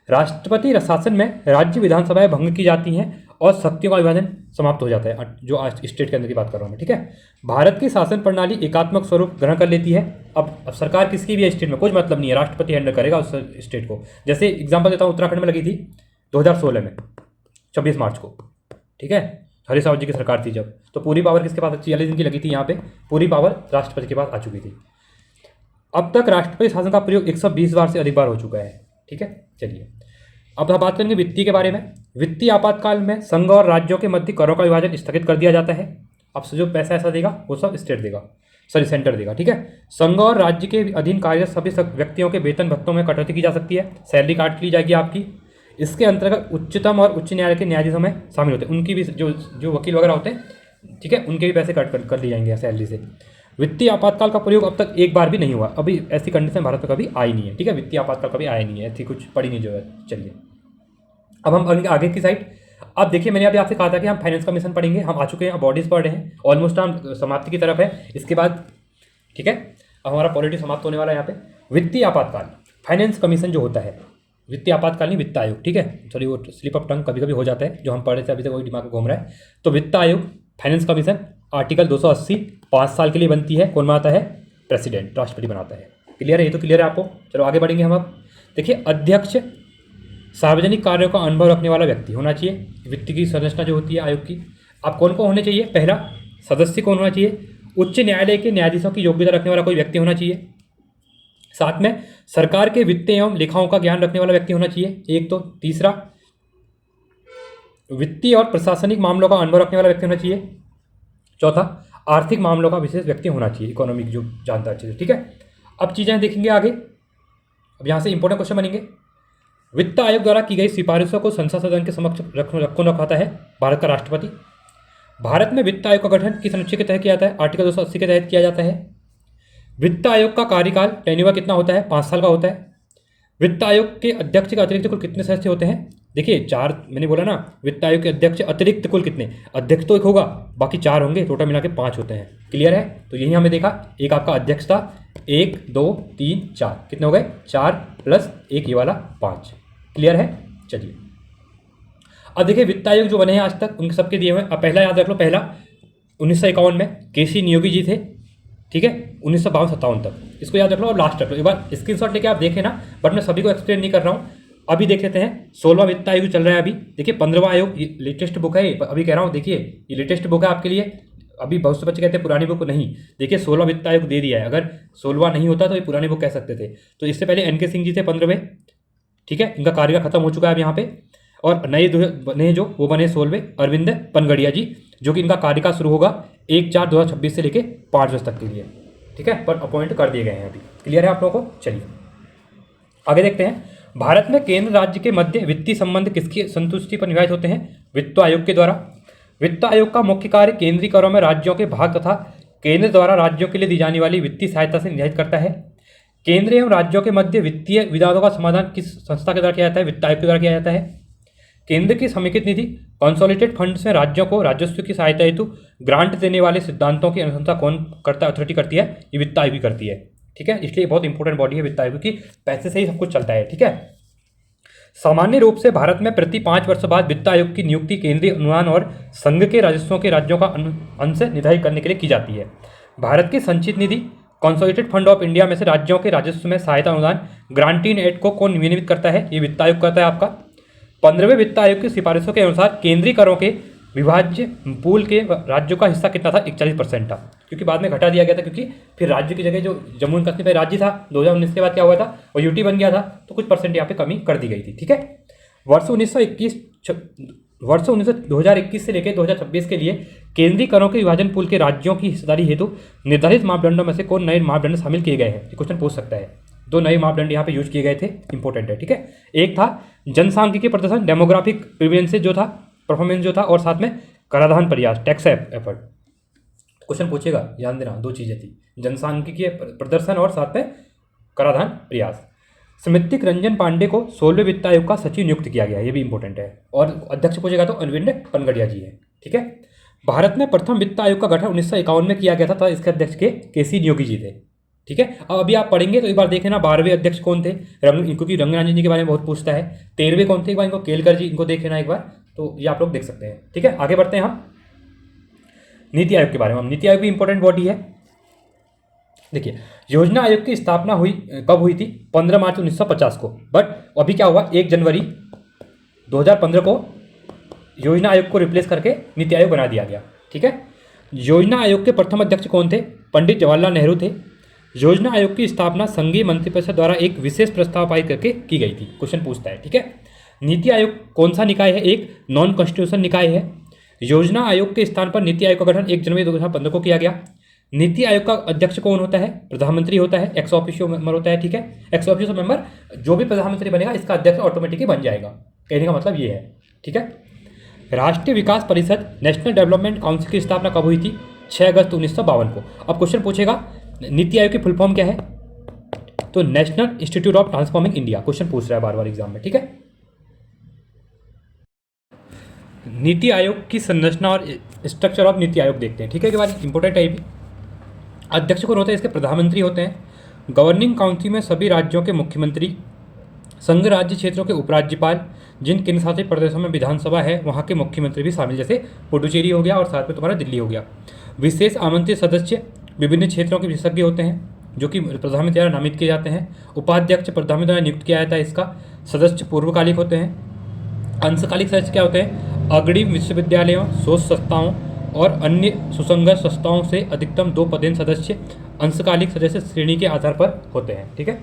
S1: राष्ट्रपति शासन में राज्य विधानसभाएं भंग की जाती हैं और शक्तियों का विभाजन समाप्त हो जाता है, जो आज स्टेट के अंदर की बात कर रहा हूँ मैं, ठीक है। भारत की शासन प्रणाली एकात्मक स्वरूप ग्रहण कर लेती है। अब सरकार किसकी भी है स्टेट में कोई मतलब नहीं है, राष्ट्रपति हैंडल करेगा उस स्टेट को। जैसे एग्जाम्पल देता हूँ, उत्तराखंड में लगी थी 2016 में 26 मार्च को, ठीक है, हरीश रावत जी की सरकार थी जब, तो पूरी पावर किसके पास 46 दिन की लगी थी, यहाँ पे पूरी पावर राष्ट्रपति के पास आ चुकी थी। अब तक राष्ट्रपति शासन का प्रयोग 120 बार से अधिक बार हो चुका है, ठीक है। चलिए अब हम बात करेंगे वित्तीय के बारे में। वित्तीय आपातकाल में संघ और राज्यों के मध्य करों का विभाजन स्थगित कर दिया जाता है। अब से जो पैसा ऐसा देगा वो सब स्टेट देगा, सॉरी सेंटर देगा, ठीक है। संघ और राज्य के अधीन कार्यरत सभी व्यक्तियों के वेतन भत्तों में कटौती की जा सकती है, सैलरी काट ली जाएगी आपकी। इसके अंतर्गत उच्चतम और उच्च न्यायालय के न्यायाधीशों में शामिल होते हैं, उनकी भी जो वकील वगैरह होते हैं, ठीक है, उनके भी पैसे कट कर लिए जाएंगे सैलरी से। वित्तीय आपातकाल का प्रयोग अब तक एक बार भी नहीं हुआ, अभी ऐसी कंडीशन भारत में कभी आई नहीं है, ठीक है, वित्तीय आपातकाल कभी आया नहीं है, ऐसी कुछ पड़ी नहीं जो है। चलिए अब हम आगे की साइड, अब देखिए मैंने अभी आपसे कहा था कि हम फाइनेंस कमीशन पढ़ेंगे, हम आ चुके हैं, बॉडीज पढ़ रहे हैं, ऑलमोस्ट हम समाप्ति की तरफ है इसके बाद, ठीक है। अब हमारा पॉलिटी समाप्त होने वाला है यहाँ पे। वित्तीय आपातकाल, फाइनेंस कमीशन जो होता है, वित्तीय आपातकाल नहीं वित्त आयोग, ठीक है, सॉरी वो स्लिप ऑफ टंग कभी कभी हो जाता है, जो हम पढ़े थे अभी तक वही दिमाग में घूम रहा है। तो वित्त आयोग, फाइनेंस कमीशन, आर्टिकल 280 5 साल के लिए बनती है। कौन बनाता है? प्रेसिडेंट, राष्ट्रपति बनाता है। क्लियर है? ये तो क्लियर है आपको। चलो आगे बढ़ेंगे हम। अब देखिए, अध्यक्ष सार्वजनिक कार्यों का अनुभव रखने वाला व्यक्ति होना चाहिए। वित्त की संरचना जो होती है आयोग की, अब कौन को होने चाहिए? पहला, सदस्य कौन होना चाहिए? उच्च न्यायालय के न्यायाधीशों की योग्यता रखने वाला कोई व्यक्ति होना चाहिए। साथ में सरकार के वित्तीय एवं लेखाओं का ज्ञान रखने वाला व्यक्ति होना चाहिए एक तो। तीसरा, वित्तीय और प्रशासनिक मामलों का अनुभव रखने वाला व्यक्ति होना चाहिए। चौथा, आर्थिक मामलों का विशेष व्यक्ति होना चाहिए, इकोनॉमिक जो जानता है अच्छे से, ठीक है। अब चीज़ें देखेंगे आगे। अब यहाँ से इंपॉर्टेंट क्वेश्चन बनेंगे। वित्त आयोग द्वारा की गई सिफारिशों को संसद सदन के समक्ष रखवाता है भारत का राष्ट्रपति। भारत में वित्त आयोग का गठन किस अनुच्छेद के तहत किया जाता है? आर्टिकल 280 के तहत किया जाता है। वित्त आयोग का कार्यकाल टेन्योर कितना होता है? 5 साल का होता है। वित्त आयोग के अध्यक्ष के अतिरिक्त कुल कितने सदस्य होते हैं? देखिए 4, मैंने बोला ना, वित्त आयोग के अध्यक्ष अतिरिक्त कुल कितने? अध्यक्ष तो एक होगा, बाकी 4 होंगे, टोटल मिला के 5 होते हैं। क्लियर है? तो यही हमें देखा, एक आपका अध्यक्ष था, 1 2 3 4, कितने हो गए? 4 प्लस 1 ये वाला 5। क्लियर है? चलिए अब देखिए, वित्त आयोग जो बने हैं आज तक उनके सबके दिए हुए। अब पहला याद रख लो, पहला 1951 में केसी नियोगी जी थे, ठीक है, 1952-57 तक, इसको याद रख लो। और लास्ट रख लो, एक बार स्क्रीनशॉट लेके आप देखें ना, बट मैं सभी को एक्सप्लेन नहीं कर रहा हूँ। अभी देख लेते हैं 16वां वित्त आयोग चल रहा है अभी। देखिए 15वां आयोग, ये लेटेस्ट बुक है, अभी कह रहा हूँ, देखिए ये लेटेस्ट बुक है आपके लिए। अभी बहुत से बच्चे कहते हैं पुरानी बुक नहीं, देखिए 16वां वित्त आयोग दे दिया है। अगर 16वां नहीं होता तो ये पुरानी बुक कह सकते थे। तो इससे पहले NK सिंह जी थे 15वें, ठीक है, इनका कार्यकाल खत्म हो चुका है अब यहाँ पे। और नए बने जो वो बने 16वें, अरविंद पनगड़िया जी, जो कि इनका कार्यकाल शुरू होगा 1/4/2026 से लेके 5 तक के लिए, ठीक है, पर अपॉइंट कर दिए गए हैं अभी। क्लियर है आप लोगों को? चलिए आगे देखते हैं। भारत में केंद्र राज्य के मध्य वित्तीय संबंध किसकी संतुष्टि पर निभाए होते हैं? वित्त आयोग के द्वारा। वित्त आयोग का मुख्य कार्य केंद्रीय करों में राज्यों के भाग तथा केंद्र द्वारा राज्यों के लिए दी जाने वाली वित्तीय सहायता से निर्धारित करता है। केंद्र एवं राज्यों के मध्य वित्तीय विवादों का समाधान किस संस्था के द्वारा किया जाता है? वित्त आयोग के द्वारा किया जाता है। केंद्र की समेकित निधि कंसोलिडेटेड फंड्स में राज्यों को राजस्व की सहायता हेतु ग्रांट देने वाले सिद्धांतों की अनुशंसा कौन करता है? अथॉरिटी करती है, ये वित्त आयोग करती है, ठीक है। इसलिए बहुत इंपॉर्टेंट बॉडी है वित्त आयोग की, पैसे से ही सब कुछ चलता है, ठीक है। सामान्य रूप से भारत में प्रति 5 वर्ष बाद वित्त आयोग की नियुक्ति केंद्रीय अनुदान और संघ के राजस्वों के राज्यों का अंश निर्धारित करने के लिए की जाती है। भारत की संचित निधि कंसोलिडेटेड फंड ऑफ इंडिया में से राज्यों के राजस्व में सहायता अनुदान ग्रांट इन एड को कौन विनियमित करता है? ये वित्त आयोग करता है आपका। 15वें वित्त आयोग की सिफारिशों के अनुसार केंद्रीय करों के विभाज्य पूल के राज्यों का हिस्सा कितना था? 41% था, क्योंकि बाद में घटा दिया गया था, क्योंकि फिर राज्य की जगह जो जम्मू एंड कश्मीर राज्य था 2019 के बाद क्या हुआ था, वो यूटी बन गया था, तो कुछ परसेंट यहाँ पे कमी कर दी गई थी, ठीक है। वर्ष 2021 से लेकर 2026 के लिए केंद्रीय करों के विभाजन पूल के राज्यों की हिस्सेदारी हेतु निर्धारित मापदंडों में से कौन नए मापदंड शामिल किए गए हैं? ये क्वेश्चन पूछ सकता है। 2 नए मापदंड यहाँ पे यूज किए गए थे, इंपॉर्टेंट है, ठीक है। एक था जनसांख्यिकीय प्रदर्शन, डेमोग्राफिक प्रिविलेंस जो था, परफॉर्मेंस जो था, और साथ में कराधान प्रयास, टैक्स एफर्ट, क्वेश्चन पूछेगा, ध्यान देना, दो चीज़ें थी, जनसांख्यिकीय प्रदर्शन और साथ में कराधान प्रयास। समितिक रंजन पांडे को 16वें वित्त आयोग का सचिव नियुक्त किया गया, ये भी इंपॉर्टेंट है। और अध्यक्ष पूछेगा तो अरविंद पनगड़िया जी है। ठीक है। भारत में प्रथम वित्त आयोग का गठन 1951 में किया गया था, तथा इसके अध्यक्ष के सी नियोगी जी थे। ठीक है। अब अभी आप पढ़ेंगे तो एक बार देख लेना 12वें अध्यक्ष कौन थे, क्योंकि रंगराजन जी के बारे में बहुत पूछता है। 13वें कौन थे, एक बार इनको केलकर जी, इनको देख लेना एक बार, तो ये आप लोग देख सकते हैं। ठीक है। आगे बढ़ते हैं हम नीति आयोग के बारे में। हम नीति आयोग भी इंपॉर्टेंट बॉडी है। देखिए, योजना आयोग की स्थापना हुई कब हुई थी, 15 मार्च 1950 को। बट अभी क्या हुआ, 1 जनवरी 2015 को योजना आयोग को रिप्लेस करके नीति आयोग बना दिया गया। ठीक है। योजना आयोग के प्रथम अध्यक्ष कौन थे, पंडित जवाहरलाल नेहरू थे। योजना आयोग की स्थापना संघीय मंत्रिपरिषद द्वारा एक विशेष प्रस्ताव पारित करके की गई थी, क्वेश्चन पूछता है। ठीक है। नीति आयोग कौन सा निकाय है, एक नॉन कॉन्स्टिट्यूशन निकाय है। योजना आयोग के स्थान पर नीति आयोग का गठन 1 जनवरी 2015 को किया गया। नीति आयोग का अध्यक्ष कौन होता है, प्रधानमंत्री होता है, एक्स ऑफिशियो मेंबर होता है। ठीक है। एक्स ऑफिशियो मेंबर जो भी प्रधानमंत्री बनेगा इसका अध्यक्ष ऑटोमेटिकली बन जाएगा, कहने का मतलब ये है। ठीक है। राष्ट्रीय विकास परिषद नेशनल डेवलपमेंट काउंसिल की स्थापना कब हुई थी, 6 अगस्त 1952 को। अब क्वेश्चन पूछेगा नीति आयोग की फुल फॉर्म क्या है, तो national institute of transforming India, question पूछ रहा है बार बार एग्जाम में। ठीक है। नीति आयोग की संरचना और स्ट्रक्चर ऑफ नीति आयोग देखते हैं। ठीक है, के बाद इंपॉर्टेंट है ये भी। अध्यक्ष कौन होते हैं, इसके प्रधानमंत्री होते हैं। गवर्निंग काउंसिल में सभी राज्यों के मुख्यमंत्री, संघ राज्य क्षेत्रों के उपराज्यपाल, जिन केंद्र शासित प्रदेशों में विधानसभा है वहाँ के मुख्यमंत्री भी शामिल, जैसे पुडुचेरी हो गया और साथ में तुम्हारा दिल्ली हो गया। विशेष आमंत्रित सदस्य विभिन्न क्षेत्रों के विशेषज्ञ होते हैं जो कि प्रधानमंत्री द्वारा नामित किए जाते हैं। उपाध्यक्ष प्रधानमंत्री द्वारा नियुक्त किया जाता है। इसका सदस्य पूर्वकालिक होते हैं। अंशकालिक सदस्य क्या होते हैं, अग्रणी विश्वविद्यालयों, शोध संस्थाओं और अन्य सुसंगत संस्थाओं से अधिकतम 2 पदेन सदस्य अंशकालिक सदस्य श्रेणी के आधार पर होते हैं। ठीक है।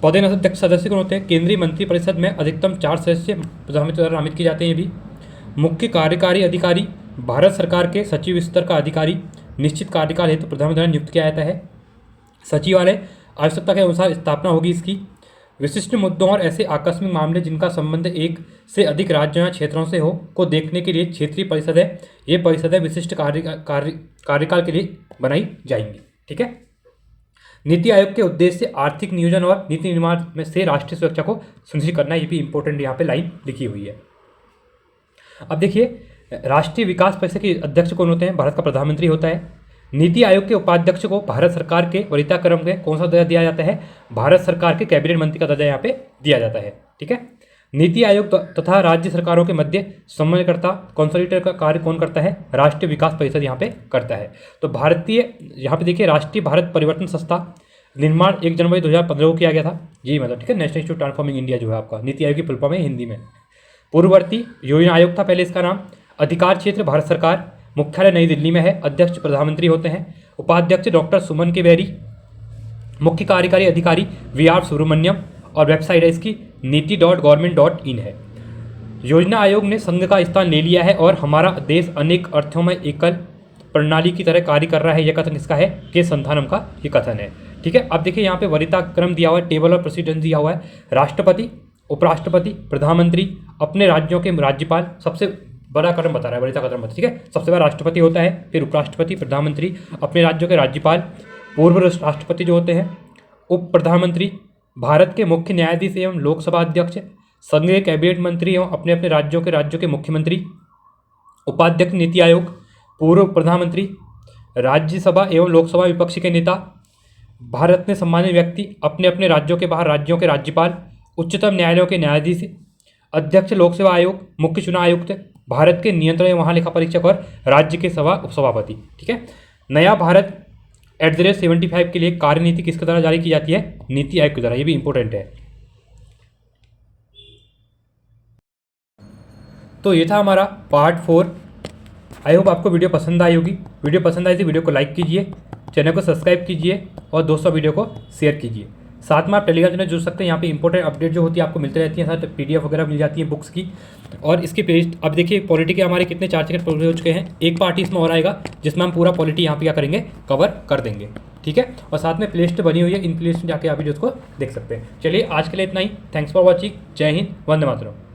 S1: पदेन अध्यक्ष सदस्य कौन होते हैं, केंद्रीय मंत्रिपरिषद में अधिकतम 4 सदस्य प्रधानमंत्री द्वारा नामित किए जाते हैं। ये भी मुख्य कार्यकारी अधिकारी, भारत सरकार के सचिव स्तर का अधिकारी, निश्चित कार्यकाल हेतु प्रधानमंत्री द्वारा नियुक्त किया जाता है। सचिवालय आवश्यकता के अनुसार स्थापना होगी इसकी। विशिष्ट मुद्दों और ऐसे आकस्मिक मामले जिनका संबंध एक से अधिक राज्यों या क्षेत्रों से हो को देखने के लिए क्षेत्रीय परिषदें, ये परिषदें विशिष्ट कार्यकाल के लिए बनाई जाएंगी। ठीक है। नीति आयोग के उद्देश्य आर्थिक नियोजन और नीति निर्माण में से राष्ट्रीय सुरक्षा को सुनिश्चित करना, ये भी इंपॉर्टेंट यहाँ पे लाइन लिखी हुई है। अब देखिए, राष्ट्रीय विकास परिषद के अध्यक्ष कौन होते हैं, भारत का प्रधानमंत्री होता है। नीति आयोग के उपाध्यक्ष को भारत सरकार के वरीयता क्रम में कौन सा दर्जा दिया जाता है, भारत सरकार के कैबिनेट मंत्री का दर्जा यहाँ पे दिया जाता है। ठीक है। नीति आयोग तथा राज्य सरकारों के मध्य समन्वयकर्ता कॉन्सोलिडेटर का कार्य कौन करता है, राष्ट्रीय विकास परिषद यहाँ पे करता है। तो भारतीय यहाँ पे देखिए, राष्ट्रीय भारत परिवर्तन संस्था निर्माण 1 जनवरी 2015 को किया गया था, यही मतलब। ठीक है। नेशनल इंस्टीट्यूट ट्रांसफॉर्मिंग इंडिया जो है आपका नीति आयोग की फुल फॉर्म है हिंदी में। पूर्ववर्ती योजना आयोग था पहले इसका नाम। अधिकार क्षेत्र भारत सरकार, मुख्यालय नई दिल्ली में है। अध्यक्ष प्रधानमंत्री होते हैं। उपाध्यक्ष डॉक्टर सुमन के बेरी, मुख्य कार्यकारी अधिकारी VR सुब्रमण्यम, और वेबसाइट है इसकी नीति.government.in है। योजना आयोग ने संघ का स्थान ले लिया है और हमारा देश अनेक अर्थों में एकल प्रणाली की तरह कार्य कर रहा है, यह कथन इसका है, के संथानम का ये कथन है। ठीक है। अब देखिए, यहाँ पे वरीयता क्रम दिया हुआ है, टेबल ऑफ प्रेसिडेंस दिया हुआ है। राष्ट्रपति, उपराष्ट्रपति, प्रधानमंत्री, अपने राज्यों के राज्यपाल, सबसे बड़ा क्रम बता रहा है वरीयता का क्रम। ठीक है। सबसे बड़ा राष्ट्रपति होता है, फिर उपराष्ट्रपति, प्रधानमंत्री, अपने राज्यों के राज्यपाल, पूर्व राष्ट्रपति जो होते हैं, उप प्रधानमंत्री, भारत के मुख्य न्यायाधीश एवं लोकसभा अध्यक्ष, संघीय कैबिनेट मंत्री एवं अपने अपने राज्यों के मुख्यमंत्री, उपाध्यक्ष नीति आयोग, पूर्व प्रधानमंत्री, राज्यसभा एवं लोकसभा विपक्ष के नेता, भारत में सम्मानित व्यक्ति, अपने अपने राज्यों के बाहर राज्यों के राज्यपाल, उच्चतम न्यायालयों के न्यायाधीश, अध्यक्ष लोक सेवा आयोग, मुख्य चुनाव आयुक्त, भारत के नियंत्रण एवं महालेखा परीक्षक और राज्य के सभा उपसभापति। ठीक है। नया भारत @75 के लिए कार्यनीति किसके द्वारा जारी की जाती है, नीति आयोग के द्वारा, ये भी इंपॉर्टेंट है। तो ये था हमारा पार्ट 4। आई होप आपको वीडियो पसंद आई होगी। वीडियो पसंद आई तो वीडियो को लाइक कीजिए, चैनल को सब्सक्राइब कीजिए और दोस्तों वीडियो को शेयर कीजिए। साथ में आप टेलीग्राम चैनल जुड़ सकते हैं, यहाँ पे इंपॉर्टेंट अपडेट जो होती है आपको मिलती रहती है, साथ PDF वगैरह मिल जाती है बुक्स की। और इसके पेज अब देखिए, पॉलिटी के हमारे कितने 4 चैप्टर पूरे हो चुके हैं। एक पार्ट इसमें और आएगा जिसमें हम पूरा पॉलिटी यहाँ पे क्या करेंगे, कवर कर देंगे। ठीक है। और साथ में प्लेलिस्ट बनी हुई है, इन प्लेलिस्ट में जाके आप वीडियोज़ को देख सकते हैं। चलिए आज के लिए इतना ही। Thanks for watching. जय हिंद, वंदे मातरम।